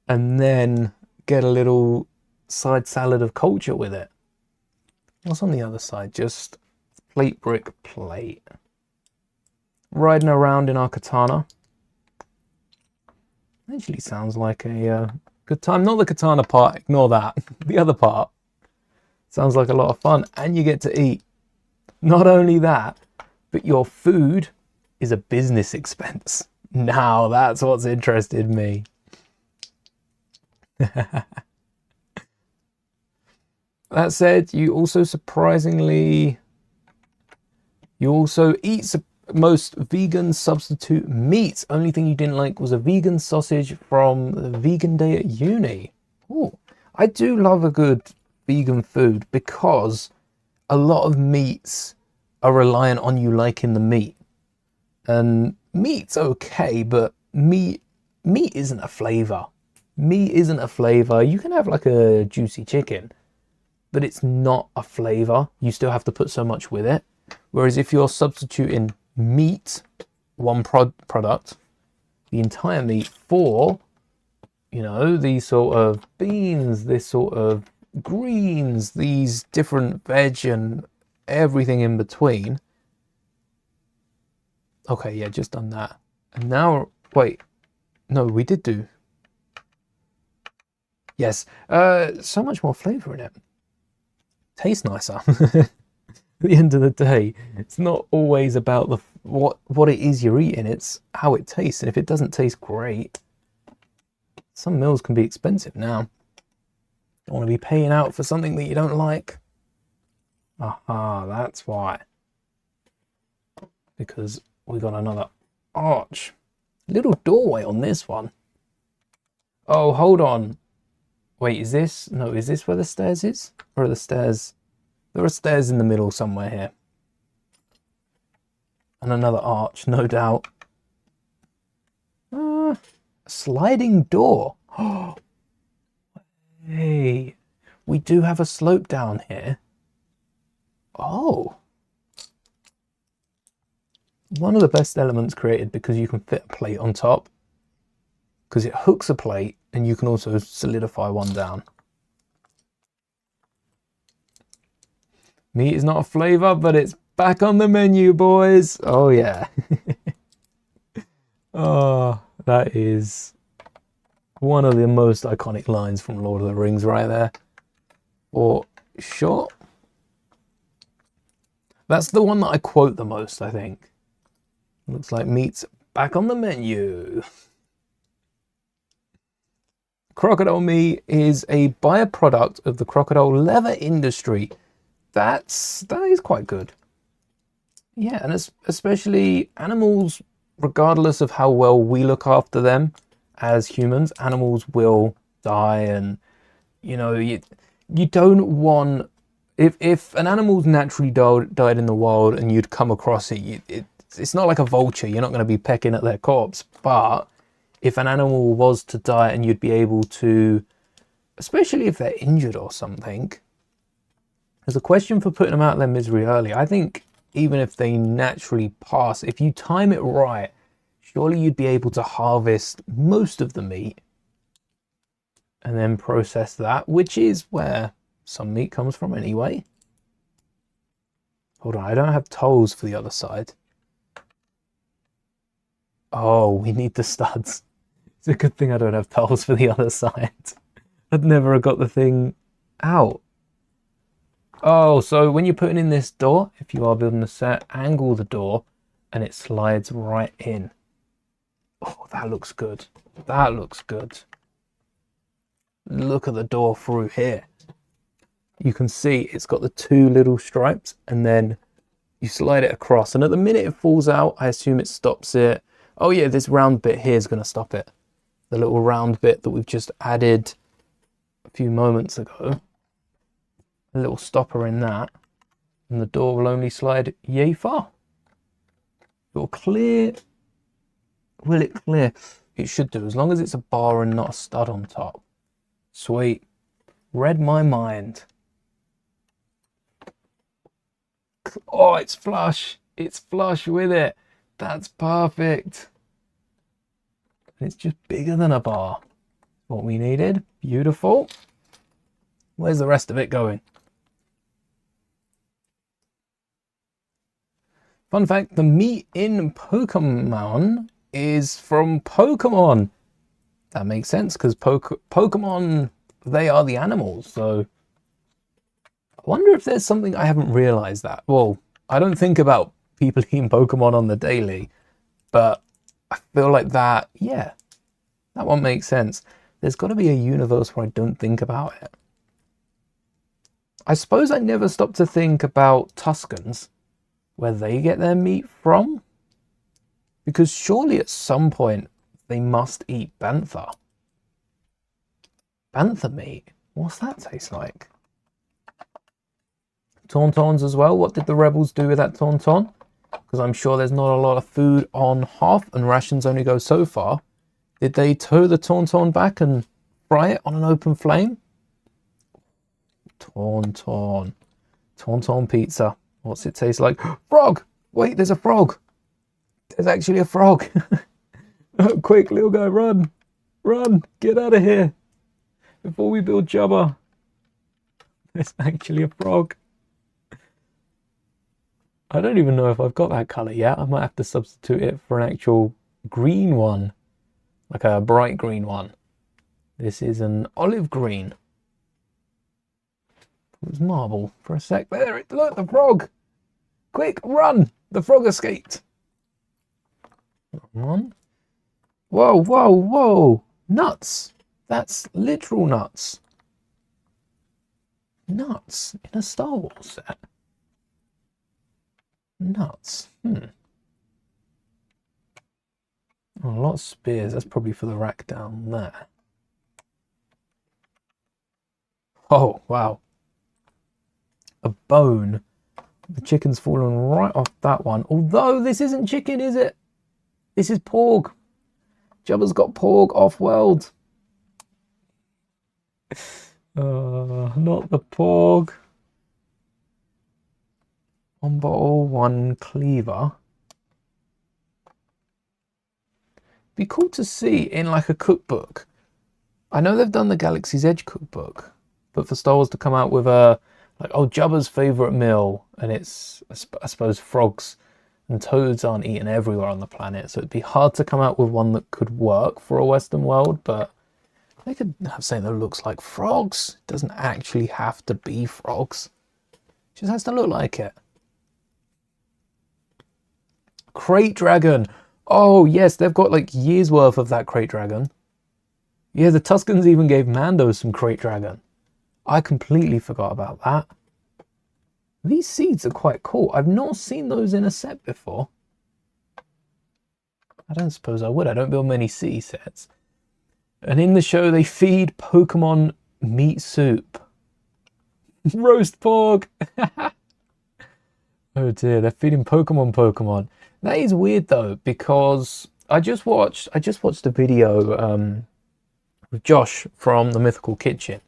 and then get a little side salad of culture with it. What's on the other side? Just plate, brick, plate. Riding around in our Khetanna. Actually sounds like a good time. Not the Khetanna part, ignore that. The other part. Sounds like a lot of fun. And you get to eat. Not only that, but your food is a business expense. Now that's what's interested me. That said, you also eat most vegan substitute meats. Only thing you didn't like was a vegan sausage from the vegan day at uni. Oh, I do love a good vegan food because a lot of meats are reliant on you liking the meat. And meat's okay, but meat isn't a flavor. Meat isn't a flavor. You can have like a juicy chicken, but it's not a flavor. You still have to put so much with it. Whereas if you're substituting meat, one product, the entire meat for, you know, these sort of beans, this sort of greens, these different veg and everything in between. Okay, yeah, just done that. And now, wait, no, we did do. Yes, so much more flavor in it. Tastes nicer. At the end of the day, it's not always about the what it is you're eating, it's how it tastes. And if it doesn't taste great, some meals can be expensive now. Don't want to be paying out for something that you don't like. Aha, that's why. Because we got another arch. Little doorway on this one. Oh, hold on. Wait, is this? No, is this where the stairs is? Or are the stairs? There are stairs in the middle somewhere here. And another arch, no doubt. A sliding door. Oh, hey, we do have a slope down here. Oh. One of the best elements created because you can fit a plate on top. Because it hooks a plate and you can also solidify one down. Meat is not a flavor, but it's back on the menu, boys. Oh, yeah. Oh, that is one of the most iconic lines from Lord of the Rings right there. For sure. That's the one that I quote the most, I think. Looks like meat's back on the menu. Crocodile meat is a byproduct of the crocodile leather industry. That is quite good. Yeah, and especially animals, regardless of how well we look after them as humans, animals will die. And, you know, you don't want... If an animal's naturally died in the wild and you'd come across it, it's not like a vulture. You're not going to be pecking at their corpse. But if an animal was to die and you'd be able to, especially if they're injured or something, there's a question for putting them out of their misery early. I think even if they naturally pass, if you time it right, surely you'd be able to harvest most of the meat and then process that, which is where some meat comes from anyway. Hold on, I don't have toes for the other side. Oh, we need the studs. It's a good thing I don't have toes for the other side. I'd never have got the thing out. Oh, so when you're putting in this door, if you are building a set, angle the door and it slides right in. Oh, that looks good. That looks good. Look at the door through here. You can see it's got the two little stripes and then you slide it across. And at the minute it falls out, I assume it stops it. Oh yeah, this round bit here is going to stop it. The little round bit that we've just added a few moments ago. A little stopper in that. And the door will only slide yay far. It will clear. Will it clear? It should do, as long as it's a bar and not a stud on top. Sweet. Read my mind. Oh, it's flush. It's flush with it. That's perfect. And it's just bigger than a bar. What we needed. Beautiful. Where's the rest of it going? Fun fact, the meat in Pokemon is from Pokemon. That makes sense because Pokemon, they are the animals. So I wonder if there's something I haven't realized that. Well, I don't think about people eating Pokemon on the daily, but I feel like that, yeah, that one makes sense. There's got to be a universe where I don't think about it. I suppose I never stop to think about Tuscans, where they get their meat from, because surely at some point they must eat bantha. Bantha meat? What's that taste like? Tauntauns as well. What did the rebels do with that tauntaun? Because I'm sure there's not a lot of food on Hoth and rations only go so far. Did they tow the tauntaun back and fry it on an open flame? Tauntaun. Tauntaun pizza. What's it taste like? Frog! Wait, there's a frog. There's actually a frog. Oh, quick, little guy, run. Run. Get out of here. Before we build Jabba. There's actually a frog. I don't even know if I've got that colour yet. I might have to substitute it for an actual green one. Like a bright green one. This is an olive green. It was marble for a sec. There, look, the frog. Quick, run. The frog escaped. One. Whoa, whoa, whoa. Nuts. That's literal nuts. Nuts in a Star Wars set. Nuts. Oh, a lot of spears. That's probably for the rack down there. Oh, wow. A bone. The chicken's fallen right off that one. Although this isn't chicken, is it? This is porg. Jabba's got porg off-world. Not the porg. One bottle, one cleaver. Be cool to see in like a cookbook. I know they've done the Galaxy's Edge cookbook, but for Star Wars to come out with a like, oh, Jabba's favourite meal, and it's, I suppose, frogs and toads aren't eaten everywhere on the planet, so it'd be hard to come out with one that could work for a Western world, but they could have something that looks like frogs. It doesn't actually have to be frogs. It just has to look like it. Crate Dragon. Oh, yes, they've got like years worth of that Crate Dragon. Yeah, the Tuscans even gave Mando some Crate Dragon. I completely forgot about that. These seeds are quite cool. I've not seen those in a set before. I don't suppose I would. I don't build many city sets. And in the show, they feed Pokemon meat soup. Roast pork. Oh dear, they're feeding Pokemon. That is weird though, because I just watched a video with Josh from the Mythical Kitchen,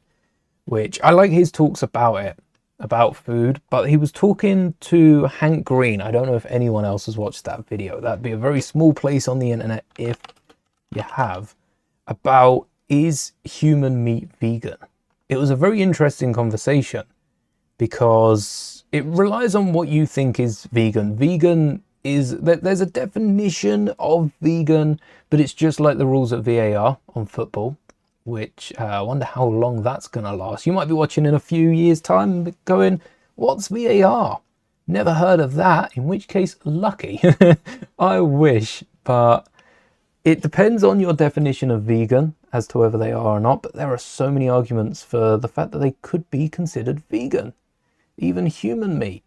which I like his talks about it, about food, but he was talking to Hank Green. I don't know if anyone else has watched that video. That'd be a very small place on the internet if you have, about is human meat vegan? It was a very interesting conversation because it relies on what you think is vegan. Vegan is that there's a definition of vegan, but it's just like the rules at VAR on football, which I wonder how long that's going to last. You might be watching in a few years' time going, what's VAR? Never heard of that, in which case, lucky. I wish, but it depends on your definition of vegan as to whether they are or not, but there are so many arguments for the fact that they could be considered vegan. Even human meat,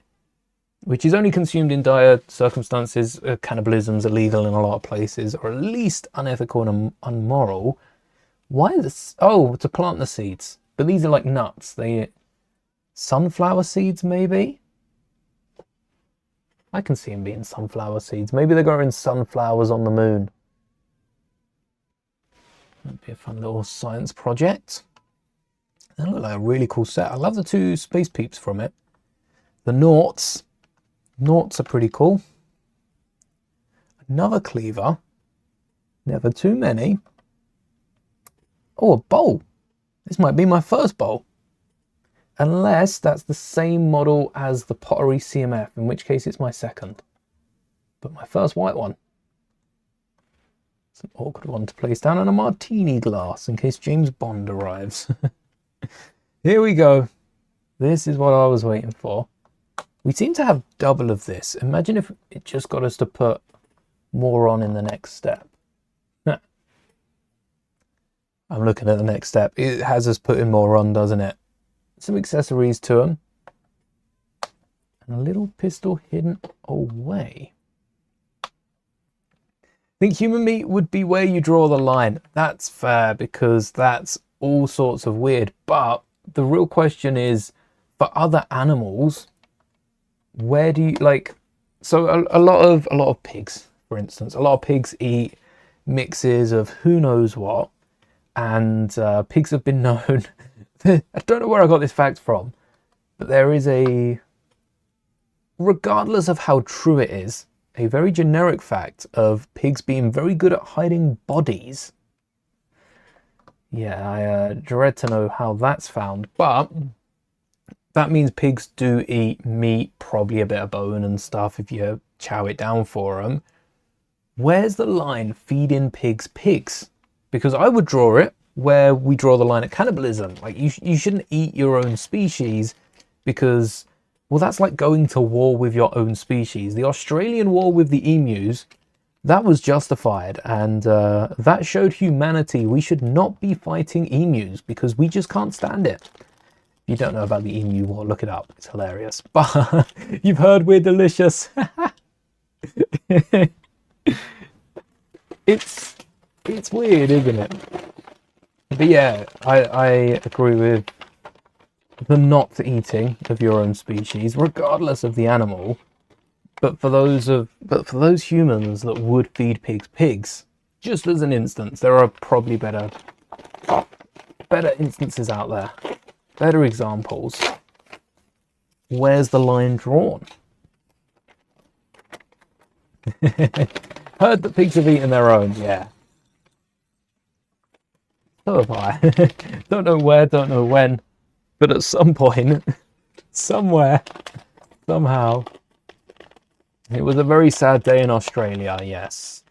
which is only consumed in dire circumstances. Cannibalism's illegal in a lot of places, or at least unethical and immoral. Why this? Oh, to plant the seeds. But these are like nuts. They sunflower seeds, maybe? I can see them being sunflower seeds. Maybe they're growing sunflowers on the moon. That'd be a fun little science project. That looked like a really cool set. I love the two space peeps from it. The Noughts. Noughts are pretty cool. Another cleaver. Never too many. Oh, a bowl. This might be my first bowl. Unless that's the same model as the pottery CMF, in which case it's my second. But my first white one. It's an awkward one to place down on a martini glass in case James Bond arrives. Here we go. This is what I was waiting for. We seem to have double of this. Imagine if it just got us to put more on in the next step. I'm looking at the next step. It has us putting more on, doesn't it? Some accessories to them. And a little pistol hidden away. I think human meat would be where you draw the line. That's fair, because that's all sorts of weird. But the real question is, for other animals, where do you like? So a lot of pigs, for instance, a lot of pigs eat mixes of who knows what, and pigs have been known. I don't know where I got this fact from, but there is a, regardless of how true it is, a very generic fact of pigs being very good at hiding bodies. Yeah, I dread to know how that's found, but that means pigs do eat meat, probably a bit of bone and stuff if you chow it down for them. Where's the line feeding pigs pigs? Because I would draw it where we draw the line at cannibalism. Like you shouldn't eat your own species, because, well, that's like going to war with your own species. The Australian war with the emus, that was justified, and that showed humanity. We should not be fighting emus because we just can't stand it. If you don't know about the emu war, look it up. It's hilarious. But you've heard we're delicious. It's weird, isn't it? But yeah, I agree with the not eating of your own species, regardless of the animal. But for those humans that would feed pigs, just as an instance, there are probably better instances out there, better examples. Where's the line drawn? Heard that pigs have eaten their own, yeah. So have I. Don't know where, don't know when, but at some point, somewhere, somehow, it was a very sad day in Australia, yes.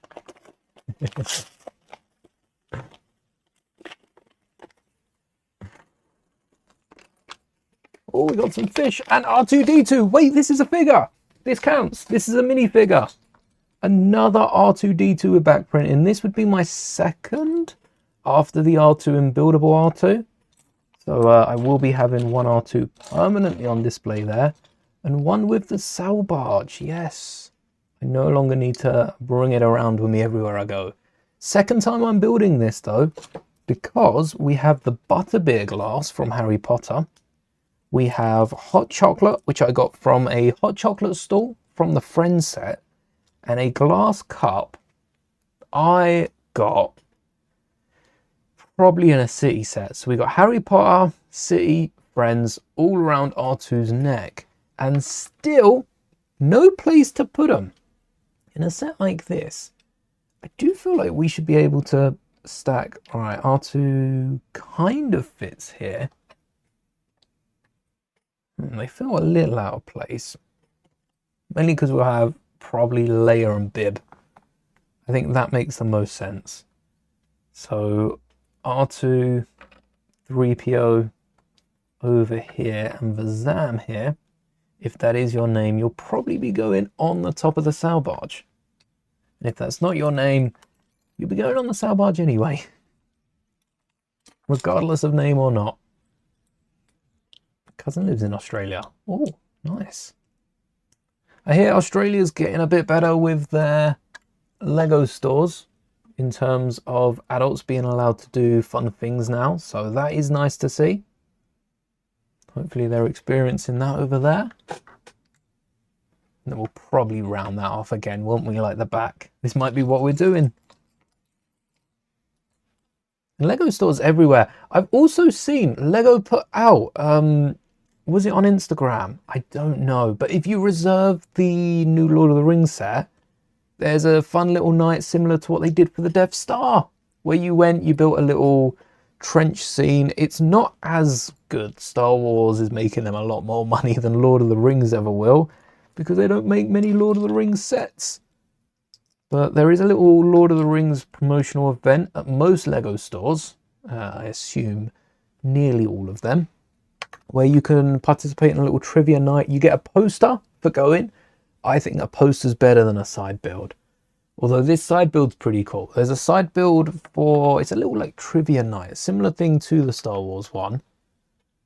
Oh, we got some fish and R2-D2. Wait, this is a figure. This counts. This is a minifigure. Another R2-D2 with back printing. This would be my second after the R2 and buildable R2. So I will be having one R2 permanently on display there, and one with the Sail Barge. Yes, I no longer need to bring it around with me everywhere I go. Second time I'm building this though, because we have the butterbeer glass from Harry Potter. We have hot chocolate, which I got from a hot chocolate stall from the Friends set, and a glass cup I got probably in a City set. So we got Harry Potter, City, Friends, all around R2's neck, and still no place to put them. In a set like this, I do feel like we should be able to stack. All right, R2 kind of fits here. They feel a little out of place, mainly because we'll have probably Leia and Bib. I think that makes the most sense. So R2, 3PO over here, and Vazam here. If that is your name, you'll probably be going on the top of the Sail Barge. And if that's not your name, you'll be going on the Sail Barge anyway, regardless of name or not. Cousin lives in Australia. Oh, nice. I hear Australia's getting a bit better with their Lego stores in terms of adults being allowed to do fun things now. So that is nice to see. Hopefully they're experiencing that over there. And then we'll probably round that off again, won't we, like the back? This might be what we're doing. And Lego stores everywhere. I've also seen Lego put out Was it on Instagram? I don't know. But if you reserve the new Lord of the Rings set, there's a fun little night similar to what they did for the Death Star, where you went, you built a little trench scene. It's not as good. Star Wars is making them a lot more money than Lord of the Rings ever will, because they don't make many Lord of the Rings sets. But there is a little Lord of the Rings promotional event at most Lego stores, I assume nearly all of them, where you can participate in a little trivia night. You get a poster for going. I think a poster's better than a side build. Although this side build's pretty cool. There's a side build for, it's a little like trivia night, similar thing to the Star Wars one.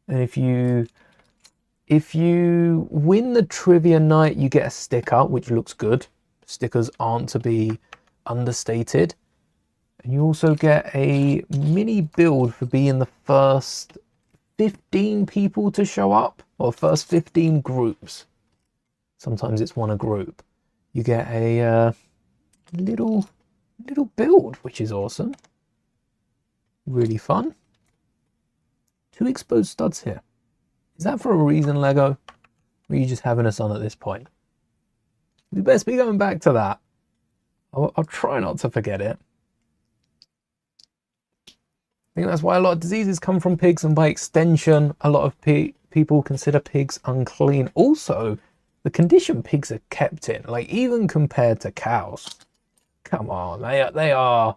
And if you win the trivia night, you get a sticker, which looks good. Stickers aren't to be understated. And you also get a mini build for being the first 15 people to show up, or first 15 groups. Sometimes it's one a group. You get a little build, which is awesome. Really fun. 2 exposed studs here. Is that for a reason, Lego? Or are you just having us on at this point? We best be going back to that. I'll try not to forget it. I think that's why a lot of diseases come from pigs, and by extension, a lot of people consider pigs unclean. Also, the condition pigs are kept in, like even compared to cows. Come on, they are,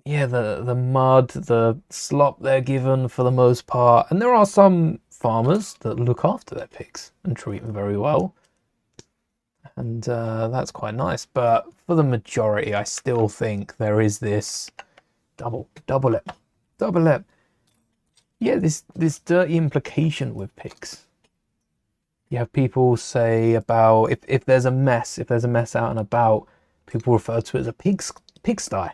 yeah, the mud, the slop they're given for the most part. And there are some farmers that look after their pigs and treat them very well. And that's quite nice. But for the majority, I still think there is this double lip. Yeah, this dirty implication with pigs. You have people say about if there's a mess out and about, people refer to it as a pigsty.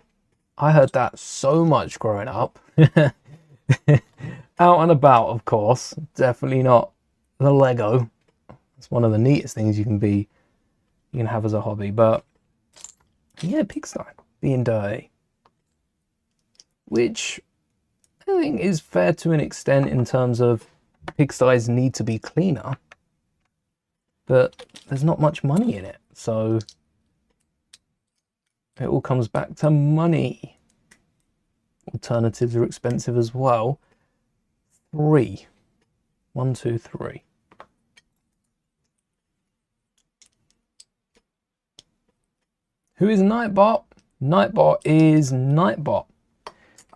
I heard that so much growing up. Out and about, of course. Definitely not the Lego. It's one of the neatest things you can have as a hobby. But yeah, pigsty, being dirty, which I think is fair to an extent in terms of pigsties need to be cleaner. But there's not much money in it, so it all comes back to money. Alternatives are expensive as well. 3. 1, 2, 3. Who is Nightbot? Nightbot is Nightbot.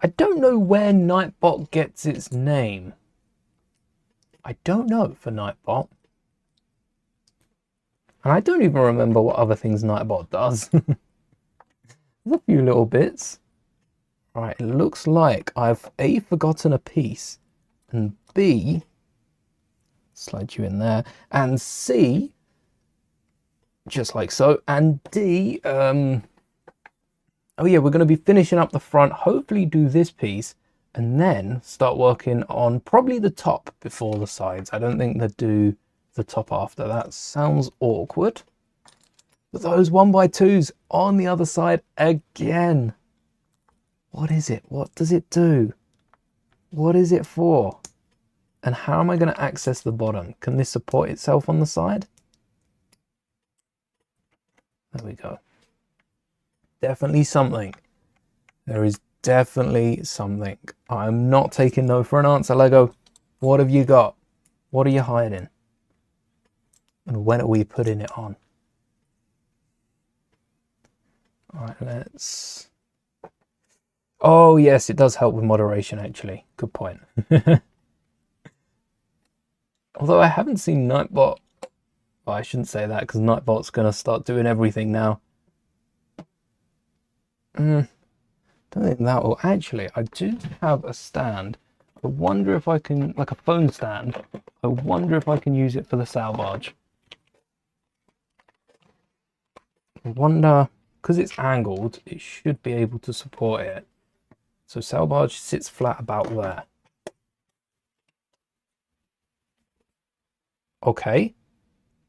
I don't know where Nightbot gets its name. I don't know for Nightbot. And I don't even remember what other things Nightbot does. There's a few little bits. Right, it looks like I've A, forgotten a piece, and B, slide you in there, and C, just like so, and D, oh yeah, we're going to be finishing up the front, hopefully do this piece, and then start working on probably the top before the sides. I don't think they'd do the top after. That sounds awkward. But those 1x2s on the other side again. What is it? What does it do? What is it for? And how am I going to access the bottom? Can this support itself on the side? There we go. Definitely something. There is definitely something. I'm not taking no for an answer, Lego. What have you got? What are you hiding? And when are we putting it on? All right, let's... Oh, yes, it does help with moderation, actually. Good point. Although I haven't seen Nightbot... Well, I shouldn't say that, because Nightbot's going to start doing everything now. Don't think that will... Actually, I do have a stand. I wonder if I can... Like a phone stand. I wonder if I can use it for the sail barge. I wonder... Because it's angled, it should be able to support it. So sail barge sits flat about there. Okay,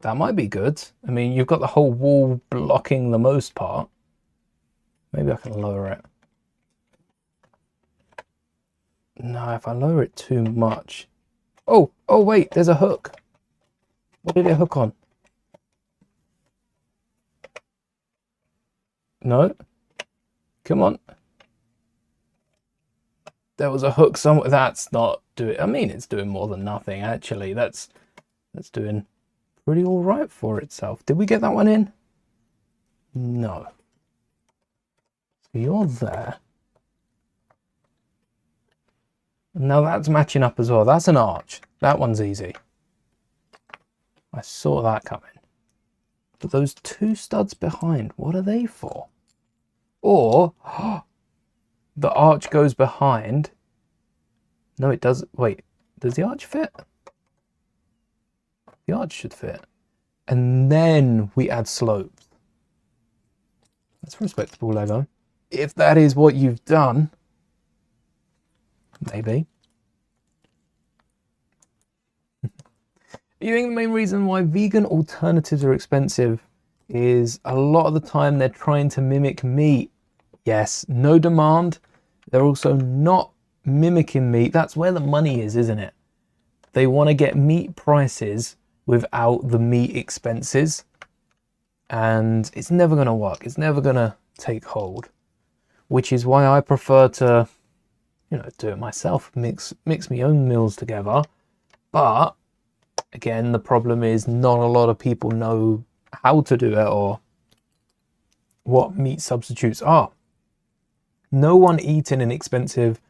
that might be good. I mean, you've got the whole wall blocking the most part. Maybe I can lower it. No, if I lower it too much, Oh, oh wait, there's a hook. What did it hook on? No. Come on. There was a hook somewhere. That's not doing... I mean, it's doing more than nothing, actually. That's doing pretty all right for itself. Did we get that one in? No. So you're there. Now that's matching up as well. That's an arch. That one's easy. I saw that coming. But those two studs behind, what are they for? Or the arch goes behind. No, it doesn't. Wait, does the arch fit? The arch should fit. And then we add slopes. That's respectable, Lego. If that is what you've done, maybe. You think the main reason why vegan alternatives are expensive is a lot of the time they're trying to mimic meat. Yes, no demand. They're also not mimicking meat. That's where the money is, isn't it? They want to get meat prices without the meat expenses. And it's never going to work. It's never going to take hold. Which is why I prefer to, you know, do it myself. Mix my own meals together. But again, the problem is not a lot of people know how to do it or what meat substitutes are. No one eating an expensive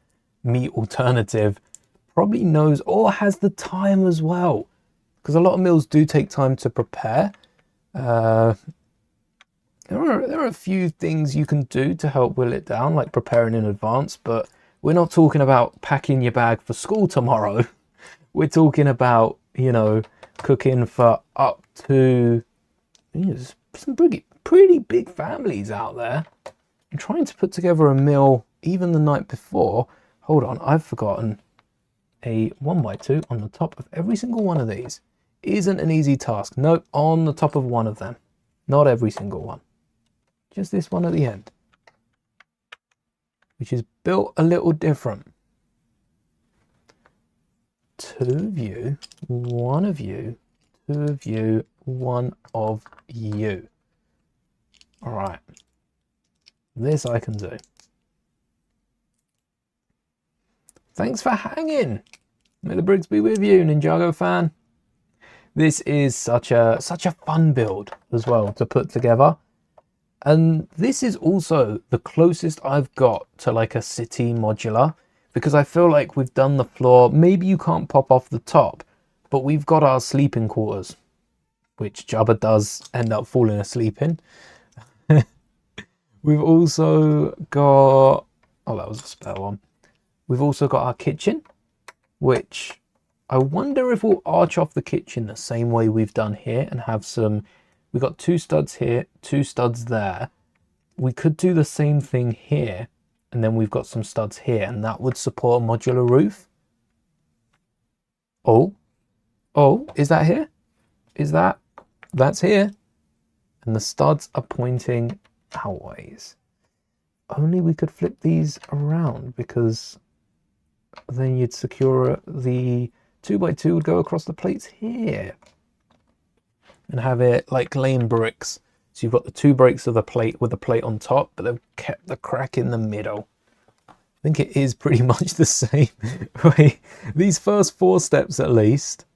meat alternative probably knows or has the time as well, because a lot of meals do take time to prepare. There are a few things you can do to help whittle it down, like preparing in advance, but we're not talking about packing your bag for school tomorrow. We're talking about, you know, cooking for up to, you know, some pretty big families out there. And trying to put together a meal even the night before. Hold on, I've forgotten a 1x2 on the top of every single one of these. Isn't an easy task. Nope, on the top of one of them. Not every single one. Just this one at the end, which is built a little different. Two of you, one of you, two of you, one of you. All right. This I can do. Thanks for hanging. May the Briggs be with you, Ninjago fan. This is such a fun build as well to put together. And this is also the closest I've got to like a city modular, because I feel like we've done the floor. Maybe you can't pop off the top, but we've got our sleeping quarters, which Jabba does end up falling asleep in. We've also got, oh, that was a spare one. We've also got our kitchen, which I wonder if we'll arch off the kitchen the same way we've done here and have some, we've got two studs here, two studs there. We could do the same thing here, and then we've got some studs here, and that would support a modular roof. Oh, is that here? That's here. And the studs are pointing outways. Only we could flip these around, because then you'd secure the 2x2 would go across the plates here and have it like laying bricks. So you've got the two breaks of the plate with the plate on top, but they've kept the crack in the middle. I think it is pretty much the same way. These first four steps at least,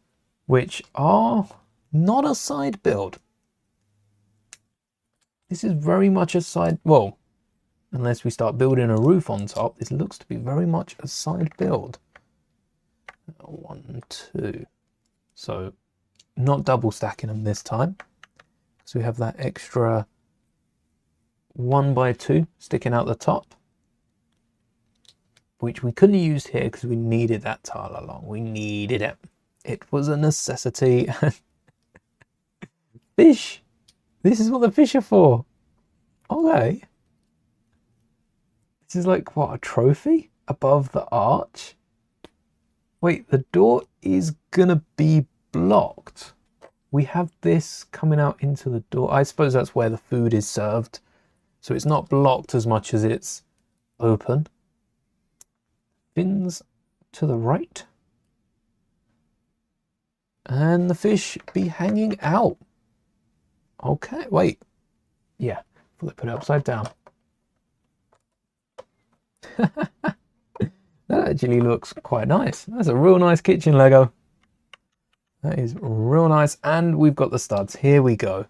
which are not a side build. This is very much a side, well, unless we start building a roof on top, this looks to be very much a side build. 1, 2. So not double stacking them this time. So we have that extra 1x2 sticking out the top, which we couldn't have used here because we needed that tile along. We needed it. It was a necessity. Fish. This is what the fish are for. Okay. This is like, what, a trophy above the arch? Wait, the door is gonna be blocked. We have this coming out into the door. I suppose that's where the food is served. So it's not blocked as much as it's open. Fins to the right. and the fish be hanging out. Okay, wait. Yeah, flip it upside down. That actually looks quite nice. That's a real nice kitchen Lego. That is real nice. And we've got the studs. Here we go.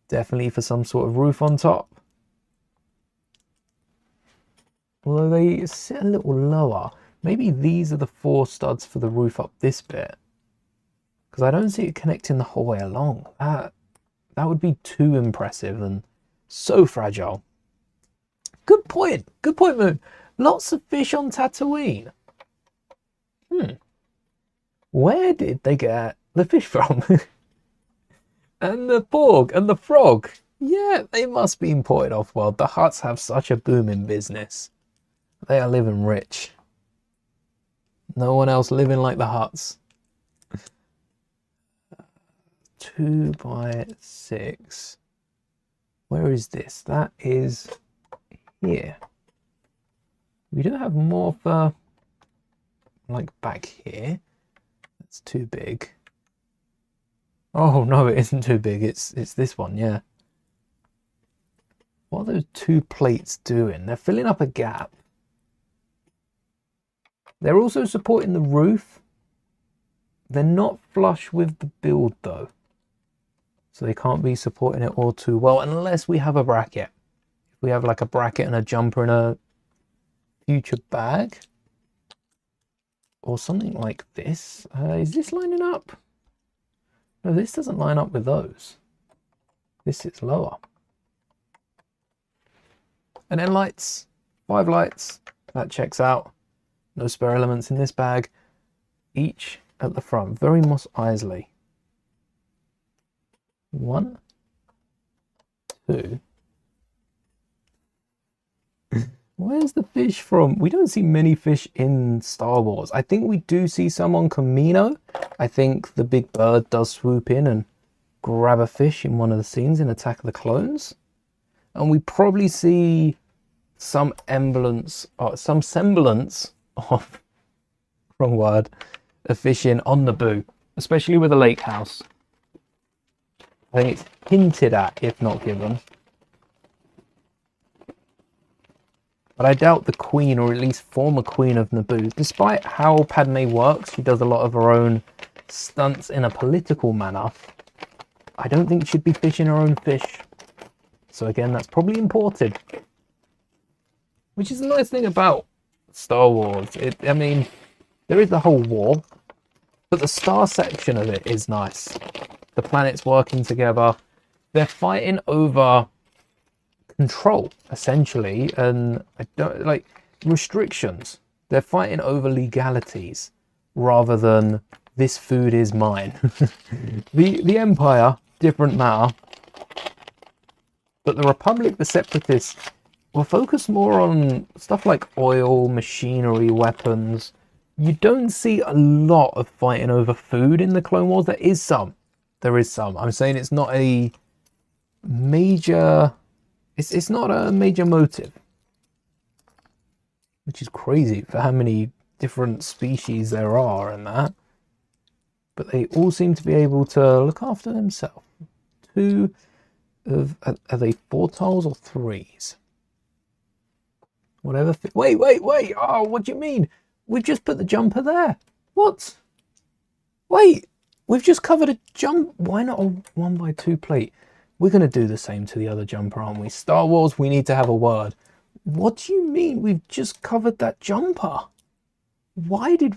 Definitely for some sort of roof on top. Although they sit a little lower. Maybe these are the 4 studs for the roof up this bit. Because I don't see it connecting the whole way along. That would be too impressive and so fragile. Good point. Good point, Moon. Lots of fish on Tatooine. Where did they get the fish from? And the porg and the frog. Yeah, they must be imported off-world. The Hutts have such a booming business. They are living rich. No one else living like the Hutts. 2x6. Where is this? That is here. We do have more for like back here. That's too big. Oh no, it isn't too big. It's this one, yeah. What are those 2 plates doing? They're filling up a gap. They're also supporting the roof. They're not flush with the build though. So they can't be supporting it all too well unless we have a bracket. If we have like a bracket and a jumper and a future bag or something like this. Is this lining up? No, this doesn't line up with those. This sits lower. And then lights, 5 lights, that checks out. No spare elements in this bag. Each at the front, very Mos Eisley. 1, 2. Where's the fish from? We don't see many fish in Star Wars. I think we do see some on Camino. I think the big bird does swoop in and grab a fish in one of the scenes in Attack of the Clones. And we probably see some semblance of, wrong word, of fishing on Naboo, especially with a lake house. I think it's hinted at, if not given. But I doubt the queen, or at least former queen of Naboo, despite how Padme works, she does a lot of her own stunts in a political manner. I don't think she'd be fishing her own fish. So again, that's probably imported. Which is a nice thing about Star Wars. I mean, there is the whole war, but the star section of it is nice. The planets working together. They're fighting over control, essentially, and I don't like restrictions. They're fighting over legalities rather than this food is mine. The Empire, different matter, but the Republic, the Separatists, will focus more on stuff like oil, machinery, weapons. You don't see a lot of fighting over food in the Clone Wars. There is some. I'm saying it's not a major. It's not a major motive, which is crazy for how many different species there are and that. But they all seem to be able to look after themselves. Are they 4 tiles or 3s? Whatever. Wait. Oh, what do you mean? We've just put the jumper there. What? Wait, we've just covered a jump. Why not a 1x2 plate? We're going to do the same to the other jumper, aren't we? Star Wars, we need to have a word. What do you mean we've just covered that jumper? Why did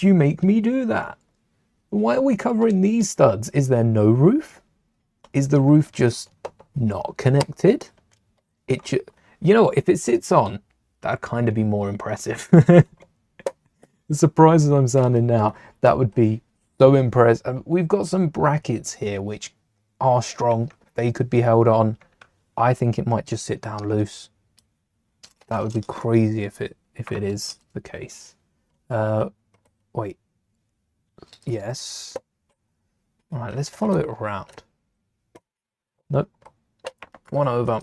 you make me do that? Why are we covering these studs? Is there no roof? Is the roof just not connected? You know what, if it sits on, that'd kind of be more impressive. As surprised as I'm sounding now, that would be so impressive. We've got some brackets here which are strong. They could be held on. I think it might just sit down loose. That would be crazy if it is the case. Wait. Yes. All right, let's follow it around. Nope. 1 over.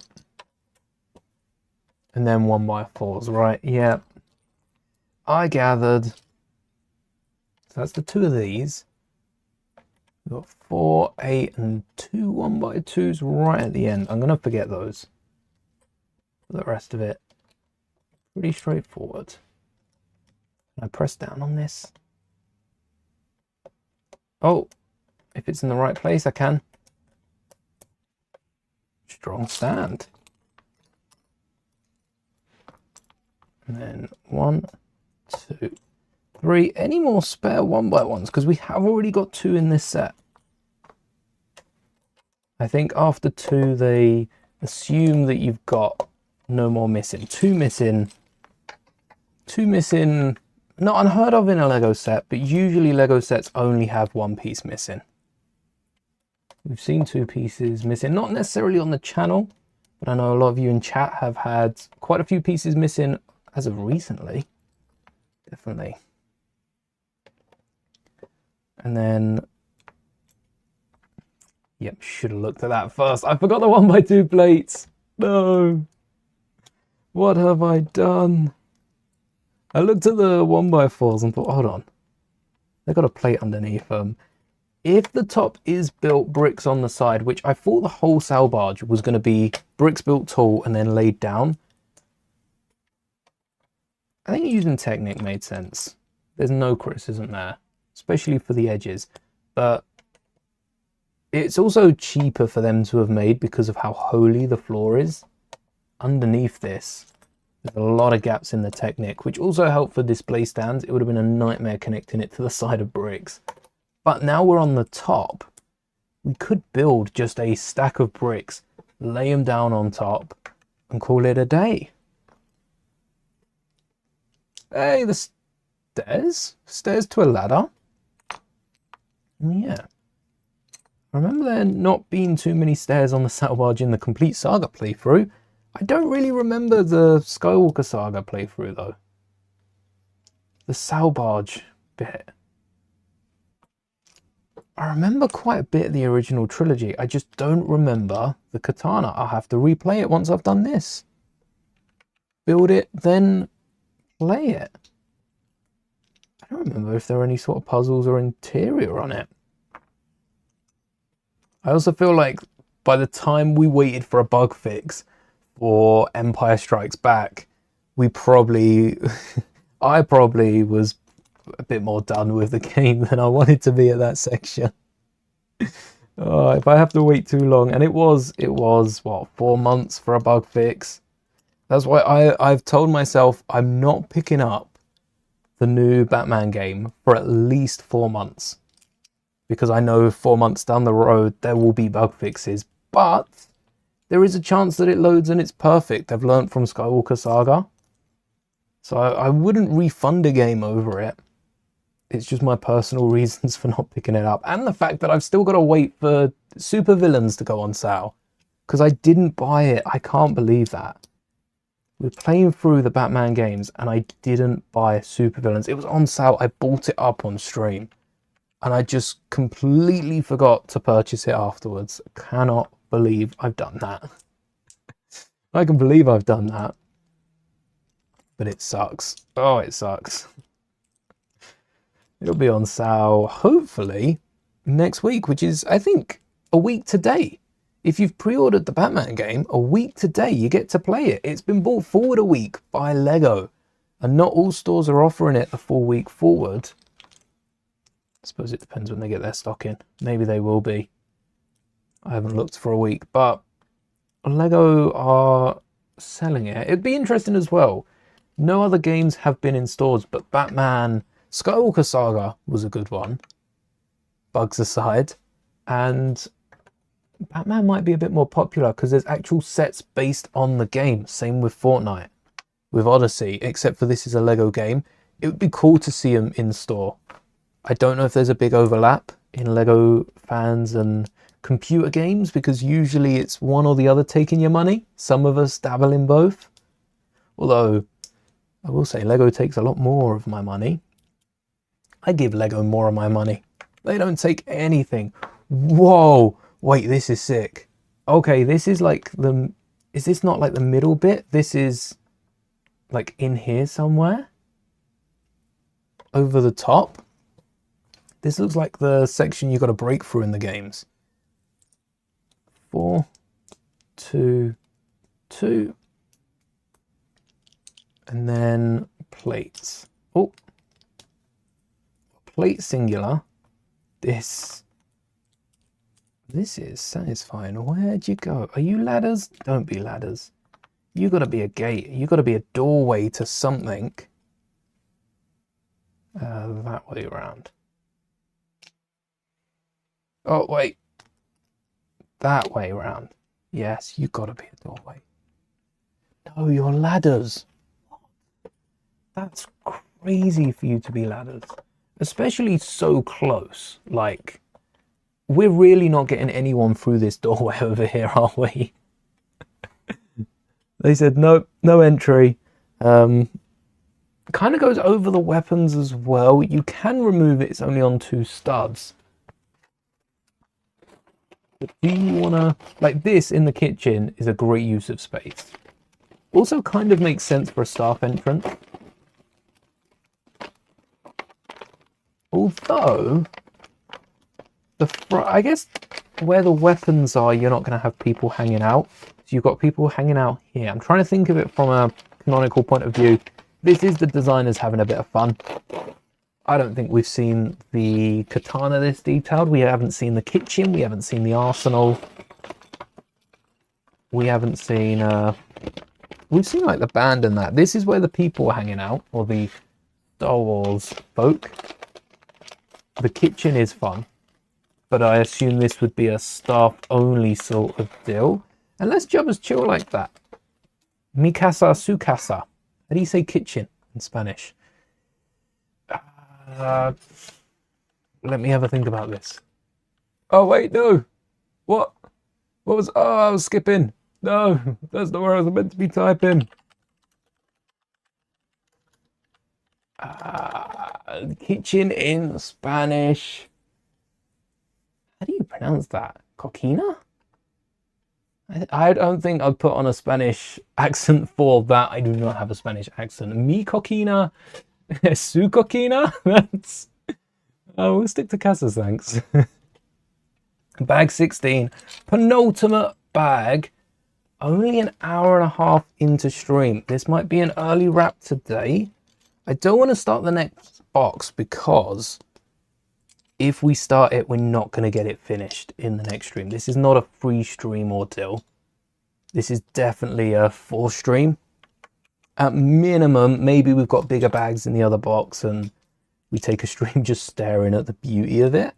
And then 1x4s, right? Yeah. I gathered. So that's the 2 of these. We've got 4, 8, and 2 1x2s right at the end. I'm going to forget those. The rest of it, pretty straightforward. Can I press down on this? Oh, if it's in the right place, I can. Strong stand. And then 1, 2, 3. Any more spare 1x1s? Because we have already got 2 in this set. I think after 2, they assume that you've got no more missing. 2 missing. 2 missing. Not unheard of in a Lego set, but usually Lego sets only have 1 piece missing. We've seen 2 pieces missing, not necessarily on the channel, but I know a lot of you in chat have had quite a few pieces missing as of recently. Definitely. And then, yep, should have looked at that first. I forgot the 1x2 plates. No. What have I done? I looked at the 1x4s and thought, hold on. They've got a plate underneath them. If the top is built bricks on the side, which I thought the whole sail barge was going to be bricks built tall and then laid down, I think using Technic made sense. There's no criticism there, especially for the edges. But it's also cheaper for them to have made because of how holy the floor is. Underneath this, there's a lot of gaps in the Technic, which also help for display stands. It would have been a nightmare connecting it to the side of bricks. But now we're on the top, we could build just a stack of bricks, lay them down on top, and call it a day. Hey, the stairs? Stairs to a ladder? Yeah. I remember there not being too many stairs on the sail barge in the Complete Saga playthrough. I don't really remember the Skywalker Saga playthrough, though. The sail barge bit. I remember quite a bit of the original trilogy. I just don't remember the Khetanna. I'll have to replay it once I've done this. Build it, then play it. I don't remember if there are any sort of puzzles or interior on it. I also feel like by the time we waited for a bug fix for Empire Strikes Back, we probably... I probably was a bit more done with the game than I wanted to be at that section. Oh, if I have to wait too long, and it was what, 4 months for a bug fix. That's why I've told myself I'm not picking up the new Batman game for at least 4 months, because I know 4 months down the road there will be bug fixes, but there is a chance that it loads and it's perfect. I've learned from Skywalker Saga, so I wouldn't refund a game over it. It's just my personal reasons for not picking it up. And the fact that I've still got to wait for Super Villains to go on sale. Because I didn't buy it. I can't believe that. We're playing through the Batman games and I didn't buy Super Villains. It was on sale. I bought it up on stream. And I just completely forgot to purchase it afterwards. I cannot believe I've done that. I can believe I've done that. But it sucks. Oh, it sucks. It'll be on sale, hopefully, next week, which is, I think, a week today. If you've pre-ordered the Batman game, a week today, you get to play it. It's been brought forward a week by Lego, and not all stores are offering it a full week forward. I suppose it depends when they get their stock in. Maybe they will be. I haven't looked for a week, but Lego are selling it. It'd be interesting as well. No other games have been in stores, but Batman... Skywalker Saga was a good one, bugs aside, and Batman might be a bit more popular because there's actual sets based on the game. Same with Fortnite, with Odyssey, except for this is a Lego game. It would be cool to see them in store. I don't know if there's a big overlap in Lego fans and computer games, because usually it's one or the other taking your money. Some of us dabble in both. Although, I will say Lego takes a lot more of my money. I give Lego more of my money. They don't take anything. Whoa, wait, this is sick. Okay, this is like the... Is this not like the middle bit? This is like in here somewhere? Over the top? This looks like the section you got to break through in the games. 4, 2, 2. And then plates. Oh, plate singular. This is satisfying. Where'd you go? Are you ladders? Don't be ladders. You got to be a gate. You got to be a doorway to something. That way around. Oh, wait. That way around. Yes, you got to be a doorway. No, you're ladders. That's crazy for you to be ladders. Especially so close. Like, we're really not getting anyone through this doorway over here, are we? They said, nope, no entry. Kind of goes over the weapons as well. You can remove it. It's only on 2 studs. But do you want to... Like, this in the kitchen is a great use of space. Also kind of makes sense for a staff entrance. Although, I guess where the weapons are, you're not going to have people hanging out. So you've got people hanging out here. I'm trying to think of it from a canonical point of view. This is the designers having a bit of fun. I don't think we've seen the Khetanna this detailed. We haven't seen the kitchen. We haven't seen the arsenal. We haven't seen... we've seen like the band and that. This is where the people are hanging out, or the Star Wars folk. The kitchen is fun, but I assume this would be a staff-only sort of deal. Unless Jabba's chill like that. Mi casa, su casa. How do you say kitchen in Spanish? Let me have a think about this. Oh, wait, no. What? What was... Oh, I was skipping. No, that's not where I was meant to be typing. Kitchen in Spanish. How do you pronounce that? Coquina? I don't think I'd put on a Spanish accent for that. I do not have a Spanish accent. Mi coquina, su coquina. That's... Oh, we'll stick to Casas, thanks. Bag 16, penultimate bag. Only an hour and a half into stream. This might be an early wrap today. I don't want to start the next box because if we start it, we're not going to get it finished in the next stream. This is not a free stream ordeal. This is definitely a full stream. At minimum, maybe we've got bigger bags in the other box and we take a stream just staring at the beauty of it.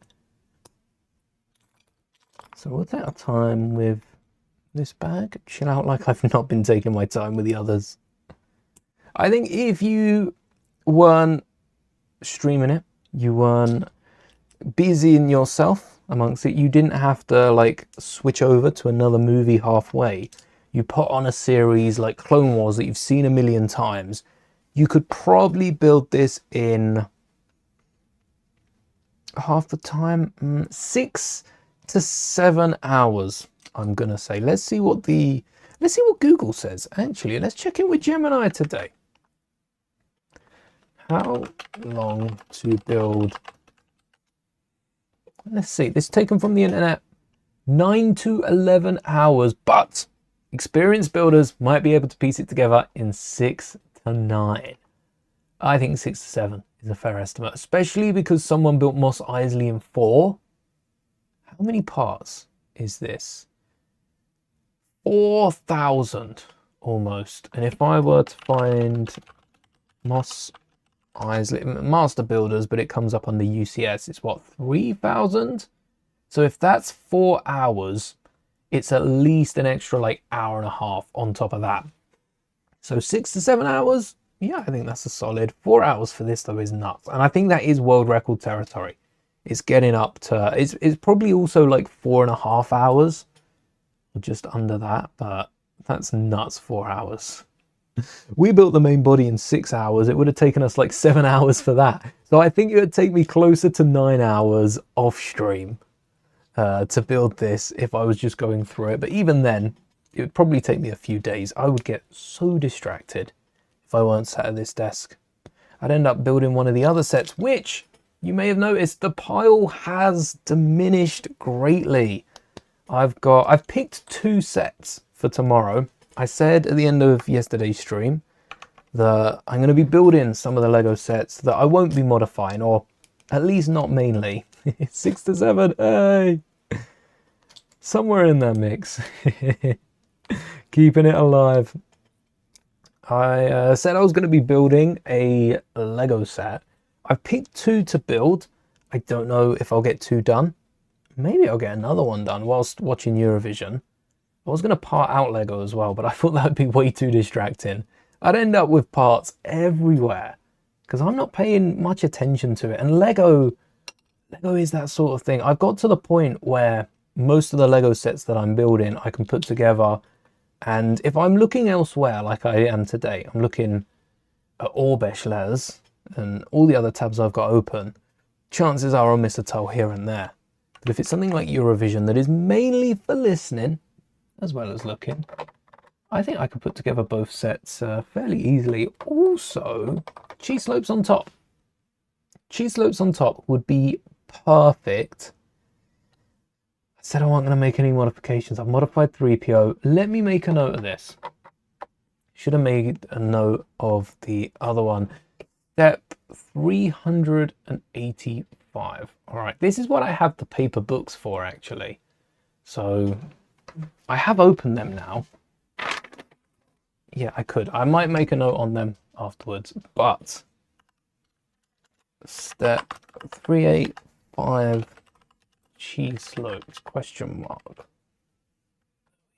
So we'll take our time with this bag. Chill out like I've not been taking my time with the others. I think if you weren't streaming it, you weren't busy in yourself amongst it, you didn't have to like switch over to another movie halfway. You put on a series like Clone Wars that you've seen a million times. You could probably build this in half the time, 6 to 7 hours. I'm gonna say. Let's see what Google says. Actually, let's check in with Gemini today. How long to build? Let's see. This is taken from the internet. 9 to 11 hours, but experienced builders might be able to piece it together in 6 to 9. I think 6 to 7 is a fair estimate, especially because someone built Mos Eisley in 4. How many parts is this? 4,000 almost. And if I were to find Mos Eisley, Master Builders, but it comes up on the UCS, it's what, 3,000? So if that's 4 hours, it's at least an extra like hour and a half on top of that. So 6 to 7 hours, yeah, I think that's a solid. 4 hours for this though is nuts. And I think that is world record territory. It's getting up to, it's probably also like 4.5 hours. Just under that, but that's nuts. 4 hours. We built the main body in 6 hours. It would have taken us like 7 hours for that. So I think it would take me closer to 9 hours off stream to build this if I was just going through it. But even then, it would probably take me a few days. I would get so distracted if I weren't sat at this desk. I'd end up building one of the other sets, which you may have noticed the pile has diminished greatly. I've picked 2 sets for tomorrow. I said at the end of yesterday's stream that I'm going to be building some of the Lego sets that I won't be modifying, or at least not mainly. 6 to 7, hey! Somewhere in that mix. Keeping it alive. I said I was going to be building a Lego set. I've picked 2 to build. I don't know if I'll get 2 done. Maybe I'll get another one done whilst watching Eurovision. I was going to part out Lego as well, but I thought that would be way too distracting. I'd end up with parts everywhere because I'm not paying much attention to it. And Lego is that sort of thing. I've got to the point where most of the Lego sets that I'm building, I can put together. And if I'm looking elsewhere, like I am today, I'm looking at Orbesh Les and all the other tabs I've got open, chances are I'll miss a tile here and there. But if it's something like Eurovision that is mainly for listening, as well as looking, I think I could put together both sets fairly easily. Also, cheese slopes on top. Cheese slopes on top would be perfect. I said I wasn't going to make any modifications. I've modified 3PO. Let me make a note of this. Should have made a note of the other one. Step 385. All right, this is what I have the paper books for, actually. So I have opened them now. Yeah, I could. I might make a note on them afterwards, but step 385 cheese slopes, question mark.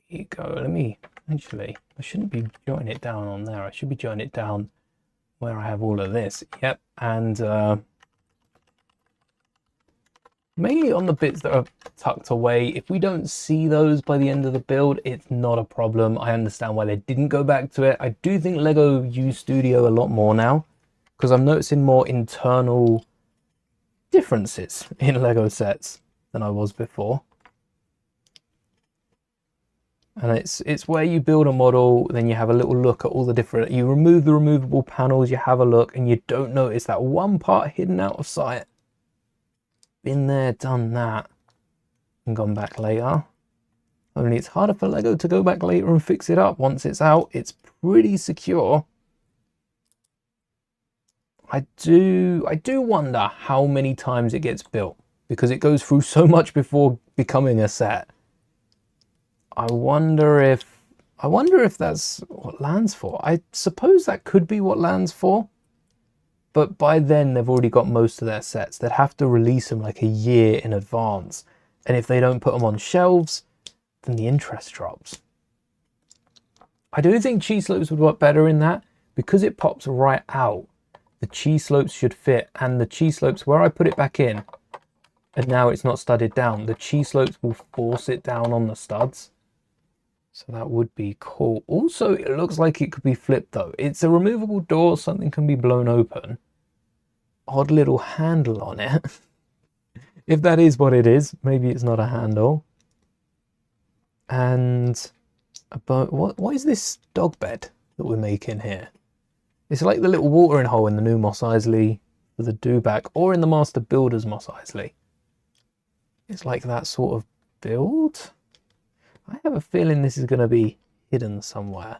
Here you go. Let me, actually, I shouldn't be jotting it down on there. I should be jotting it down where I have all of this. Yep, and mainly on the bits that are tucked away. If we don't see those by the end of the build, it's not a problem. I understand why they didn't go back to it. I do think Lego use Studio a lot more now because I'm noticing more internal differences in Lego sets than I was before. And it's where you build a model, then you have a little look at all the different, you remove the removable panels, you have a look, and you don't notice that one part hidden out of sight. Been there, done that, and gone back later. Only it's harder for Lego to go back later and fix it up. Once it's out, it's pretty secure. I do wonder how many times it gets built, because it goes through so much before becoming a set. I wonder if that's what land's for. I suppose that could be what land's for. But by then, they've already got most of their sets. They'd have to release them like a year in advance. And if they don't put them on shelves, then the interest drops. I do think cheese slopes would work better in that. Because it pops right out, the cheese slopes should fit. And the cheese slopes, where I put it back in, and now it's not studded down, the cheese slopes will force it down on the studs. So that would be cool. Also, it looks like it could be flipped though. It's a removable door, something can be blown open. Odd little handle on it. If that is what it is, maybe it's not a handle. And about what is this dog bed that we're making here? It's like the little watering hole in the new Mos Eisley for the dewback, or in the Master Builder's Mos Eisley. It's like that sort of build. I have a feeling this is going to be hidden somewhere.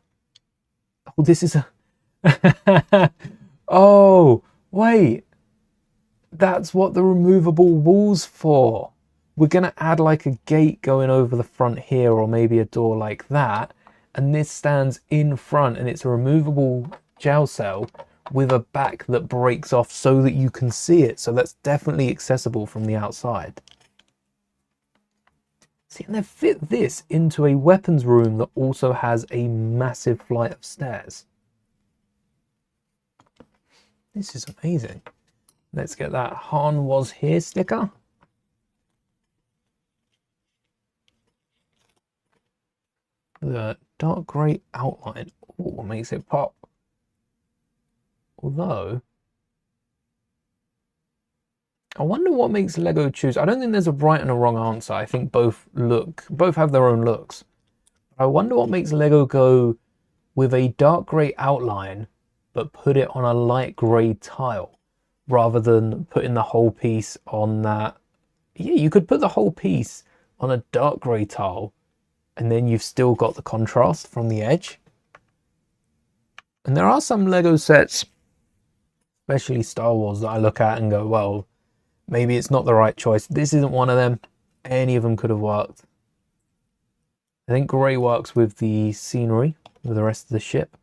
Oh, this is a... Oh, wait. That's what the removable wall's for. We're going to add like a gate going over the front here, or maybe a door like that. And this stands in front, and it's a removable gel cell with a back that breaks off so that you can see it. So that's definitely accessible from the outside. See, and they fit this into a weapons room that also has a massive flight of stairs. This is amazing. Let's get that Han was here sticker. The dark grey outline. Oh, makes it pop. Although, I wonder what makes Lego choose. I don't think there's a right and a wrong answer. I think both have their own looks. I wonder what makes Lego go with a dark grey outline but put it on a light grey tile. rather than putting the whole piece on that. Yeah, you could put the whole piece on a dark grey tile and then you've still got the contrast from the edge. And there are some Lego sets, especially Star Wars, that I look at and go, well, maybe it's not the right choice. This isn't one of them. Any of them could have worked. I think grey works with the scenery, with the rest of the ship.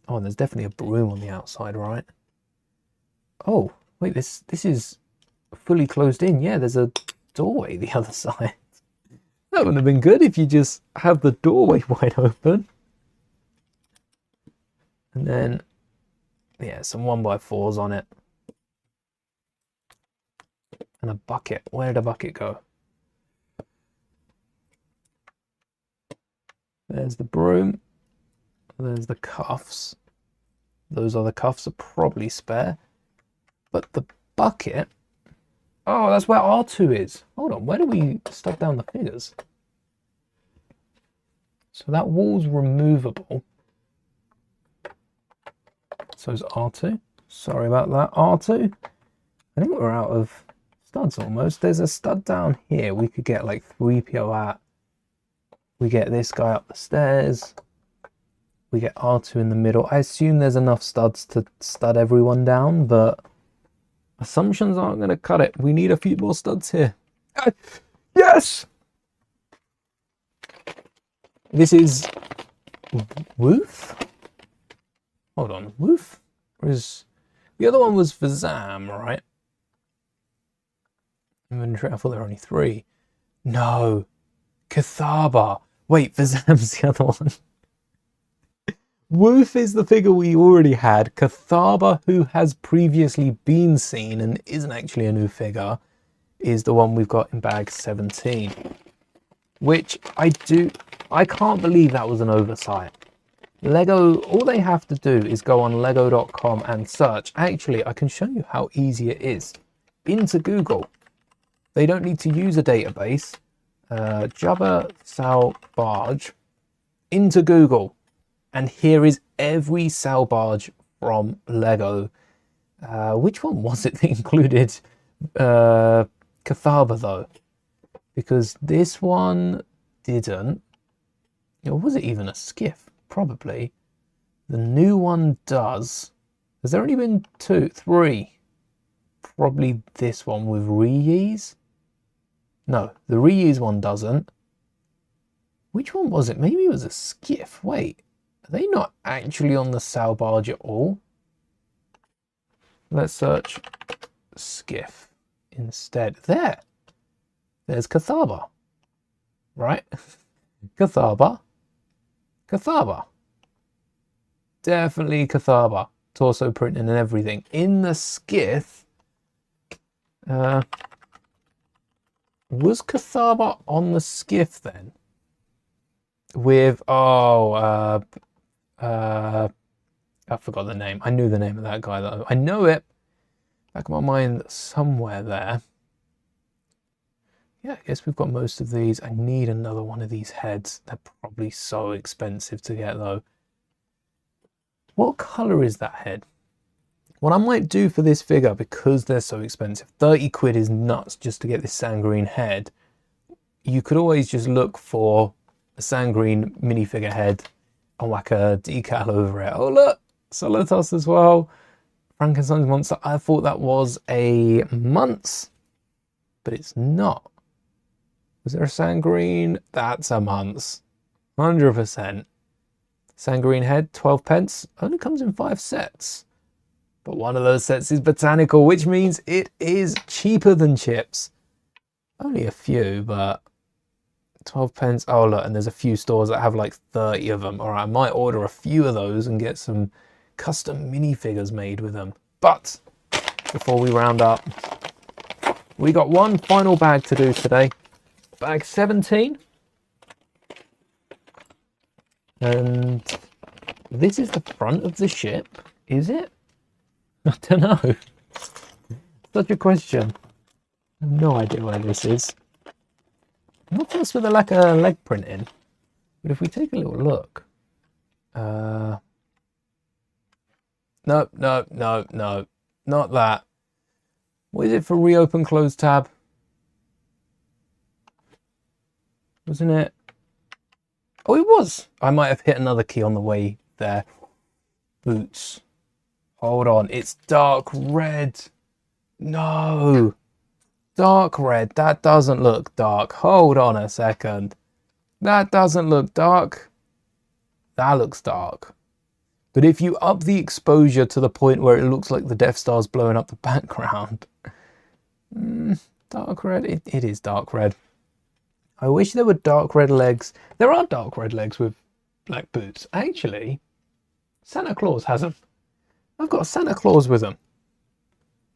Oh, and there's definitely a broom on the outside, right? Oh, wait, this is fully closed in. Yeah, there's a doorway the other side. That would have been good if you just have the doorway wide open. And then, yeah, some 1x4s on it. And a bucket. Where did a bucket go? There's the broom. There's the cuffs. Those other cuffs are probably spare. But the bucket... Oh, that's where R2 is. Hold on, where do we stuff down the figures? So that wall's removable. So is R2. Sorry about that, R2. I think we're out of studs almost. There's a stud down here we could get like 3PO at. We get this guy up the stairs. We get R2 in the middle. I assume there's enough studs to stud everyone down, but assumptions aren't going to cut it. We need a few more studs here. Yes! This is Woof? Hold on, Woof? Or is... The other one was for Zam, right? Inventory, I thought there were only 3. No. Khetanna. Wait, for Zam's the other one. Woof is the figure we already had. Khetanna, who has previously been seen and isn't actually a new figure, is the one we've got in bag 17. Which I can't believe that was an oversight. Lego, all they have to do is go on lego.com and search. Actually, I can show you how easy it is. Into Google. They don't need to use a database. Jabba Barge. Into Google. And here is every Barge from Lego. Which one was it that included Khetanna though? Because this one didn't. Or was it even a skiff? Probably. The new one does. Has there only been 2, 3? Probably this one with reuse. No, the reuse one doesn't. Which one was it? Maybe it was a skiff. Wait, are they not actually on the Barge at all? Let's search skiff instead. There's Khetanna. Right? Khetanna. Definitely Khetanna. Torso printing and everything. In the skiff, was Khetanna on the skiff then? With, I forgot the name. I knew the name of that guy though. I know it. Back of my mind somewhere there. Yeah, I guess we've got most of these. I need another one of these heads. They're probably so expensive to get though. What colour is that head? What I might do for this figure, because they're so expensive, 30 quid is nuts just to get this sand green head. You could always just look for a sand green minifigure head and whack a decal over it. Oh look, Solitos as well. Frankenstein's monster. I thought that was a Munce, but it's not. Was there a sand green? That's a Munce. 100%. Sand green head, 12 pence. Only comes in 5 sets. But one of those sets is botanical, which means it is cheaper than chips. Only a few, but 12 pence. Oh, look, and there's a few stores that have like 30 of them. All right, I might order a few of those and get some custom minifigures made with them. But before we round up, we got one final bag to do today. Bag 17. And this is the front of the ship, is it? I don't know. Such a question. I have no idea where this is. Not just with a lack of leg printing, but if we take a little look. No. not that. What is it for reopen close tab? Wasn't it? Oh, it was. I might have hit another key on the way there. Boots. Hold on. It's dark red. No. Dark red. That doesn't look dark. Hold on a second. That doesn't look dark. That looks dark. But if you up the exposure to the point where it looks like the Death Star's blowing up the background. Dark red. It is dark red. I wish there were dark red legs. There are dark red legs with black boots. Actually, Santa Claus has them. I've got a Santa Claus with them.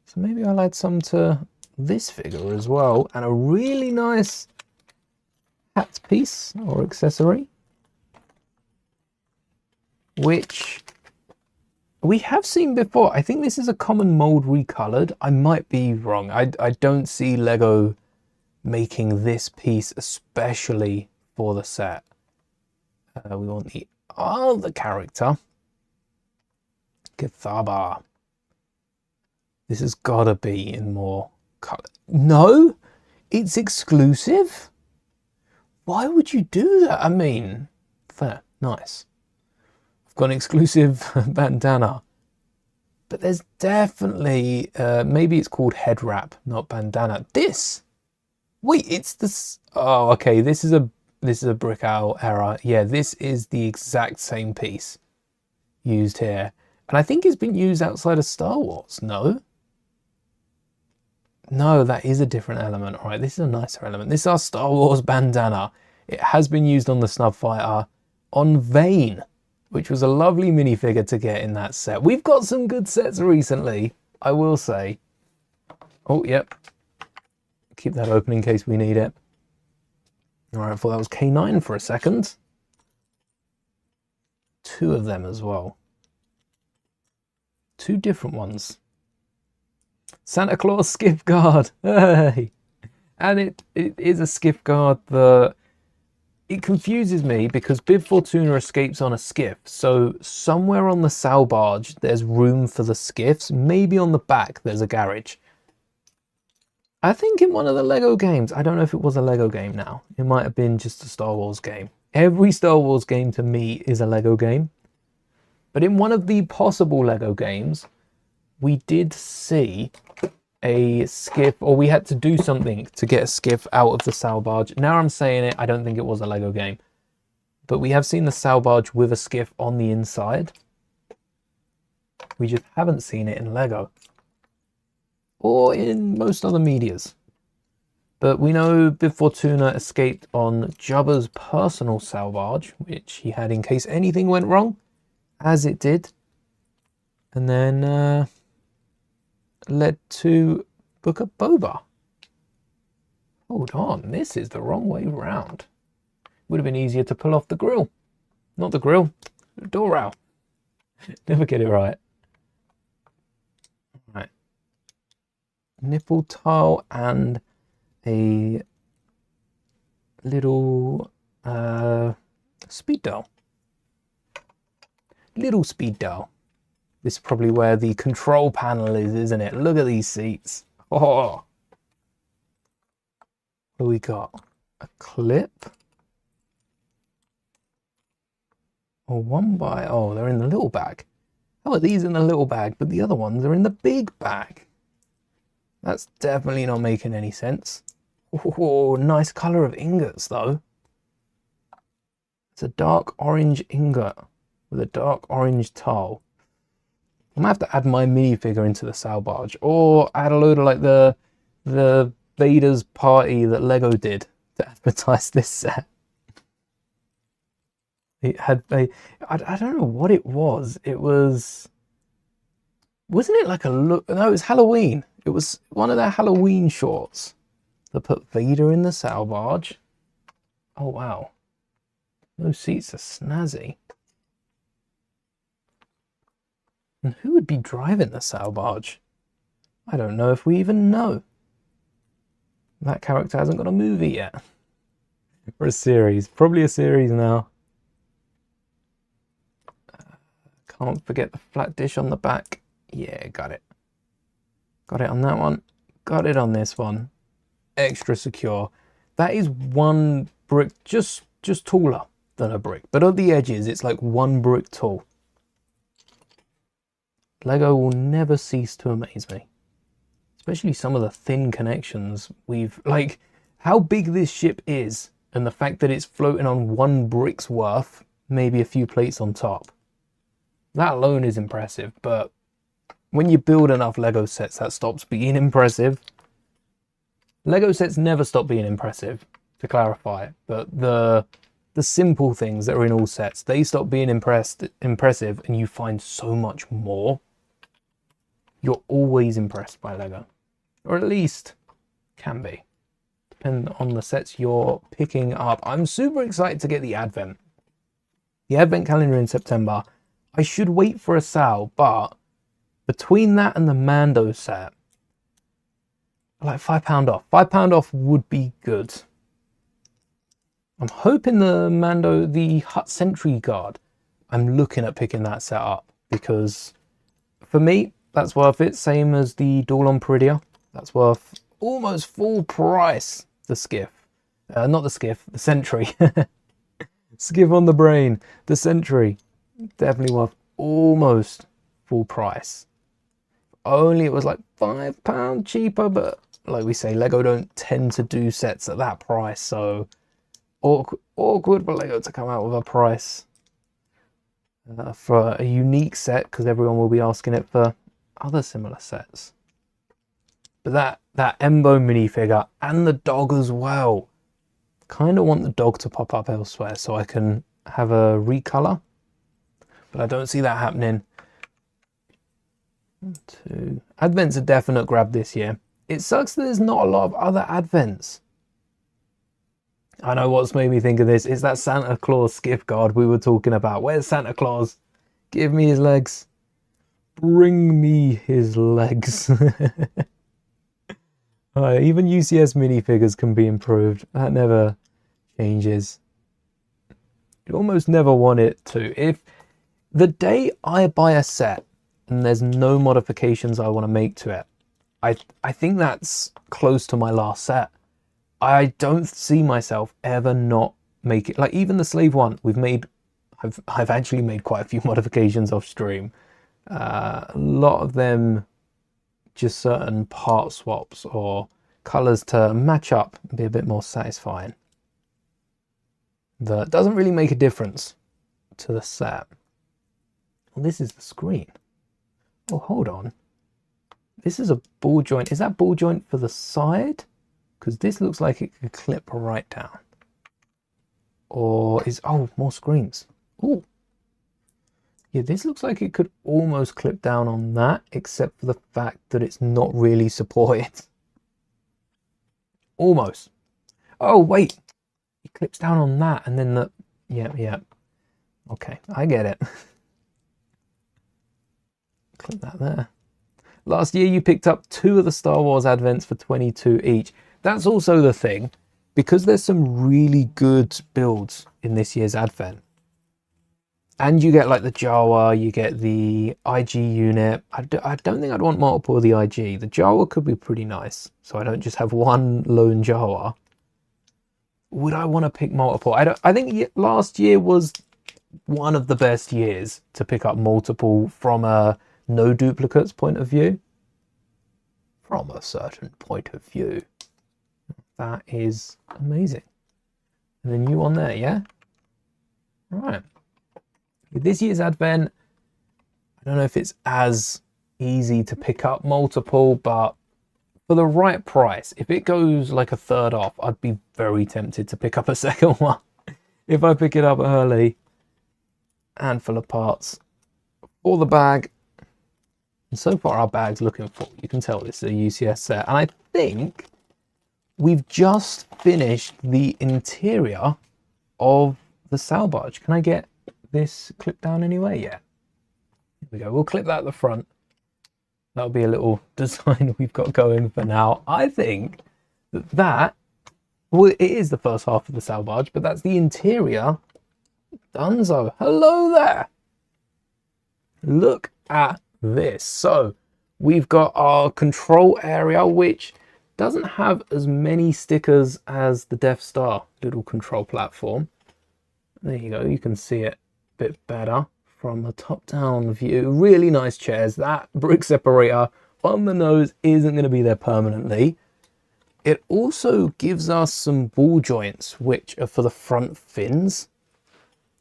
So maybe I'll add some to this figure as well. And a really nice hat piece or accessory, which we have seen before. I think this is a common mold recolored. I might be wrong. I don't see Lego making this piece especially for the set. We want the other character, Khetanna. This has got to be in more color. No, it's exclusive. Why would you do that? I mean, fair, nice. I've got an exclusive bandana, but there's definitely maybe it's called head wrap, not bandana. This. Wait, it's this. Oh, okay. This is a brick owl error. Yeah, this is the exact same piece used here, and I think it's been used outside of Star Wars. No, that is a different element. All right, this is a nicer element. This is our Star Wars bandana. It has been used on the Snub Fighter, on Vane, which was a lovely minifigure to get in that set. We've got some good sets recently, I will say. Oh, yep. Keep that open in case we need it. All right, I thought that was K9 for a second. Two of them as well. Two different ones. Santa Claus skiff guard. Hey! And it is a skiff guard that it confuses me because Bib Fortuna escapes on a skiff. So somewhere on the Sal barge, there's room for the skiffs. Maybe on the back, there's a garage. I think in one of the Lego games, I don't know if it was a Lego game now. It might have been just a Star Wars game. Every Star Wars game to me is a Lego game. But in one of the possible Lego games, we did see a skiff, or we had to do something to get a skiff out of the Sal barge. Now I'm saying it, I don't think it was a Lego game. But we have seen the Sal barge with a skiff on the inside. We just haven't seen it in Lego. Or in most other medias. But we know Bib Fortuna escaped on Jabba's personal Sal barge, which he had in case anything went wrong, as it did. And then led to Book of Boba. Hold on, this is the wrong way round. Would have been easier to pull off the grill. Not the grill, the door rail. Never get it right. Right. Nipple tile and a little speed dial. Little speed dial. This is probably where the control panel is, isn't it? Look at these seats. Oh. What do we got? A clip. Or one by... Oh, they're in the little bag. How are these in the little bag, but the other ones are in the big bag? That's definitely not making any sense. Oh, nice colour of ingots, though. It's a dark orange ingot with a dark orange tile. I'm gonna have to add my minifigure into the Sal barge, or add a load of like the Vader's party that Lego did to advertise this set. It had I don't know what it was. It was, wasn't it like a look? No, it was Halloween. It was one of their Halloween shorts that put Vader in the Sal barge. Oh wow, those seats are snazzy. And who would be driving the Sal barge? I don't know if we even know. That character hasn't got a movie yet. Or a series. Probably a series now. Can't forget the flat dish on the back. Yeah, got it. Got it on that one. Got it on this one. Extra secure. That is one brick, just taller than a brick. But on the edges, it's like one brick tall. Lego will never cease to amaze me. Especially some of the thin connections we've... Like, how big this ship is, and the fact that it's floating on one brick's worth, maybe a few plates on top. That alone is impressive, but when you build enough Lego sets, that stops being impressive. Lego sets never stop being impressive, to clarify, but the simple things that are in all sets, they stop being impressive, and you find so much more. You're always impressed by Lego, or at least can be, depending on the sets you're picking up. I'm super excited to get the Advent calendar in September. I should wait for a sale, but between that and the Mando set, like £5 off. £5 off would be good. I'm hoping the Mando, the Hut Sentry Guard, I'm looking at picking that set up, because for me, that's worth it. Same as the Duel on Peridia. That's worth almost full price. The Skiff. Not the Skiff, the Sentry. Skiff on the brain. The Sentry. Definitely worth almost full price. Only it was like £5 cheaper, but like we say, Lego don't tend to do sets at that price, so awkward for Lego to come out with a price for a unique set, because everyone will be asking it for other similar sets. But that Embo minifigure and the dog as well. Kind of want the dog to pop up elsewhere so I can have a recolor, but I don't see that happening. 1, 2. Advent's a definite grab this year. It sucks that there's not a lot of other Advents. I know what's made me think of this. It's that Santa Claus Skiff Guard we were talking about. Where's Santa Claus? Give me his legs. Bring me his legs. Even UCS minifigures can be improved. That never changes. You almost never want it to. If the day I buy a set and there's no modifications I want to make to it, I think that's close to my last set. I don't see myself ever not make it. Like even the Slave one, I've actually made quite a few modifications off stream. A lot of them just certain part swaps or colors to match up and be a bit more satisfying. That doesn't really make a difference to the set. Well, this is the screen. Oh, hold on. This is a ball joint. Is that ball joint for the side? Because this looks like it could clip right down. Or is, oh, more screens. Ooh. Yeah, this looks like it could almost clip down on that, except for the fact that it's not really supported. Almost. Oh, wait. It clips down on that, and then the... Yeah. Okay, I get it. Clip that there. Last year, you picked up 2 of the Star Wars Advents for 22 each. That's also the thing. Because there's some really good builds in this year's Advent. And you get like the Jawa, you get the IG unit. I don't think I'd want multiple of the IG. The Jawa could be pretty nice, so I don't just have one lone Jawa. Would I want to pick multiple? I think last year was one of the best years to pick up multiple from a no duplicates point of view. From a certain point of view. That is amazing. And the new one there, yeah? All right. With this year's Advent, I don't know if it's as easy to pick up multiple, but for the right price, if it goes like a third off, I'd be very tempted to pick up a second one. If I pick it up early, handful of parts for the bag. And so far our bag's looking full. You can tell this is a UCS set. And I think we've just finished the interior of the sail barge. Can I get this clip down anyway? Yeah. Here we go. We'll clip that at the front. That'll be a little design we've got going for now. I think that, well, it is the first half of the sail barge, but that's the interior. Dunzo. Hello there. Look at this. So we've got our control area, which doesn't have as many stickers as the Death Star little control platform. There you go, you can see it a bit better from the top-down view. Really nice chairs. That brick separator on the nose isn't going to be there permanently. It also gives us some ball joints, which are for the front fins.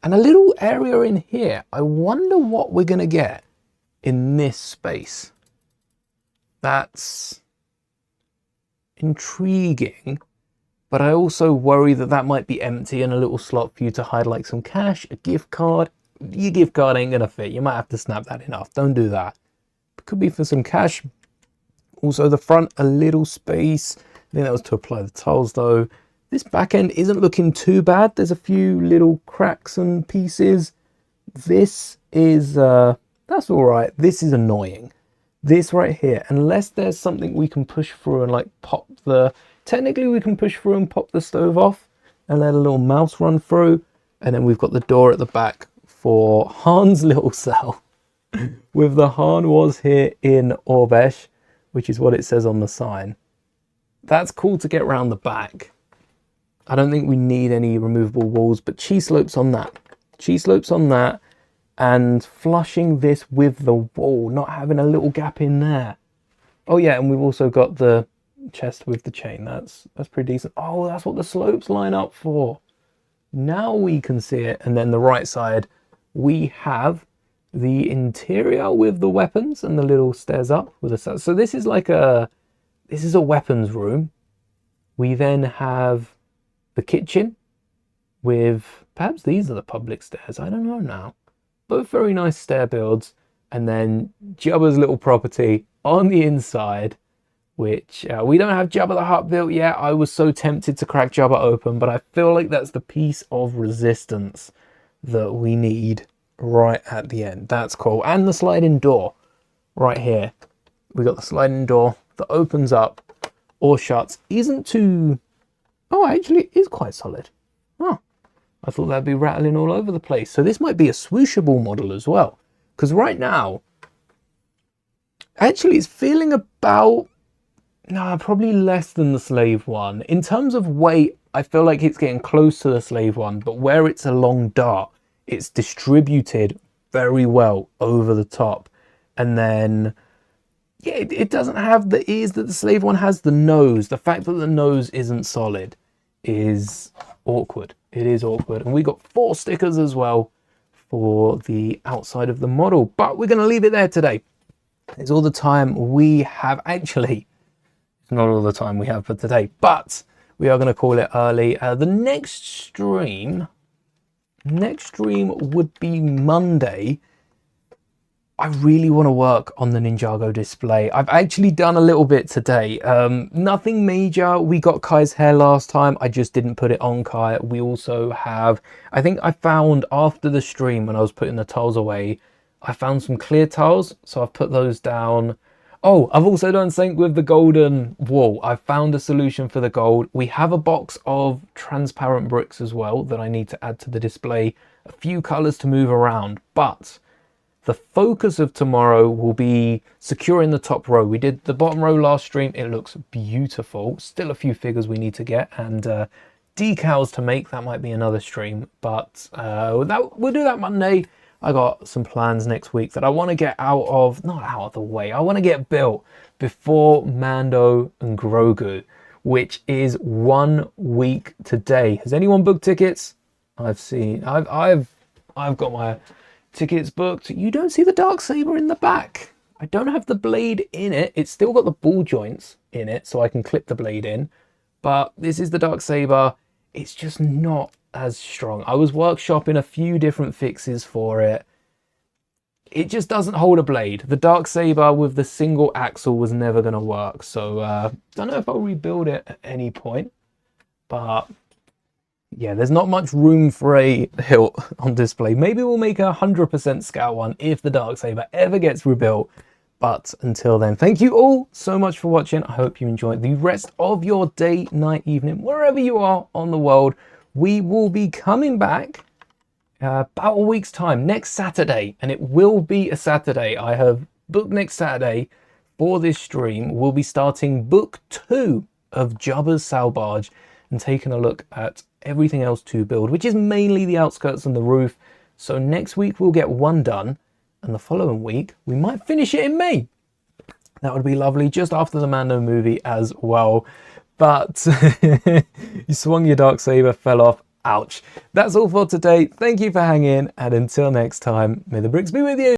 And a little area in here. I wonder what we're going to get in this space. That's intriguing, but I also worry that that might be empty and a little slot for you to hide like some cash, a gift card. Your gift card ain't going to fit. You might have to snap that in half. Don't do that. It could be for some cash. Also the front, a little space. I think that was to apply the tiles though. This back end isn't looking too bad. There's a few little cracks and pieces. This is, that's all right. This is annoying. This right here, unless there's something we can push through and like pop the, technically we can push through and pop the stove off and let a little mouse run through. And then we've got the door at the back for Han's little cell. With the Han was here in Orbesh, which is what it says on the sign. That's cool to get around the back. I don't think we need any removable walls, but cheese slopes on that. Cheese slopes on that, and flushing this with the wall, not having a little gap in there. Oh yeah, and we've also got the chest with the chain. That's pretty decent. Oh, that's what the slopes line up for. Now we can see it. And then the right side, we have the interior with the weapons and the little stairs up with a, so this is like a, this is a weapons room. We then have the kitchen with, perhaps these are the public stairs, I don't know now. Both very nice stair builds. And then Jabba's little property on the inside, which we don't have Jabba the Hutt built yet. I was so tempted to crack Jabba open, but I feel like that's the piece of resistance that we need right at the end. That's cool. And the sliding door right here. We got the sliding door that opens up or shuts. Isn't too, oh, actually it is quite solid. Oh, I thought that'd be rattling all over the place. So this might be a swooshable model as well. Because right now, actually it's feeling about, no, probably less than the slave one. In terms of weight, I feel like it's getting close to the slave one, but where it's a long dart, it's distributed very well over the top. And then, yeah, it doesn't have the ears that the slave one has. The nose, the fact that the nose isn't solid is awkward. It is awkward. And we got 4 stickers as well for the outside of the model, but we're going to leave it there today. It's all the time we have. Actually, it's not all the time we have for today, but we are going to call it early. The next stream would be Monday. I really want to work on the Ninjago display. I've actually done a little bit today. Nothing major. We got Kai's hair last time. I just didn't put it on Kai. We also have, I think I found after the stream when I was putting the tiles away, I found some clear tiles. So I've put those down. Oh, I've also done something with the golden wall. I found a solution for the gold. We have a box of transparent bricks as well that I need to add to the display. A few colors to move around, but the focus of tomorrow will be securing the top row. We did the bottom row last stream. It looks beautiful. Still a few figures we need to get and decals to make. That might be another stream, but we'll do that Monday. I got some plans next week that I want to get not out of the way. I want to get built before Mando and Grogu, which is 1 week today. Has anyone booked tickets? I've got my tickets booked. You don't see the Darksaber in the back. I don't have the blade in it. It's still got the ball joints in it, so I can clip the blade in. But this is the Darksaber. It's just not as strong. I was workshopping a few different fixes for it. It just doesn't hold a blade. The Darksaber with the single axle was never going to work. So don't know if I'll rebuild it at any point. But yeah, there's not much room for a hilt on display. Maybe we'll make a 100% scout one if the Darksaber ever gets rebuilt. But until then, thank you all so much for watching. I hope you enjoyed the rest of your day, night, evening, wherever you are on the world. We will be coming back about a week's time, next Saturday. And it will be a Saturday. I have booked next Saturday for this stream, we'll be starting book 2 of Jabba's Sail Barge and taking a look at everything else to build, which is mainly the outskirts and the roof. So next week we'll get 1 done, and the following week we might finish it in May. That would be lovely, just after the Mando movie as well. But you swung your Darksaber, fell off. Ouch. That's all for today. Thank you for hanging, and until next time, may the bricks be with you.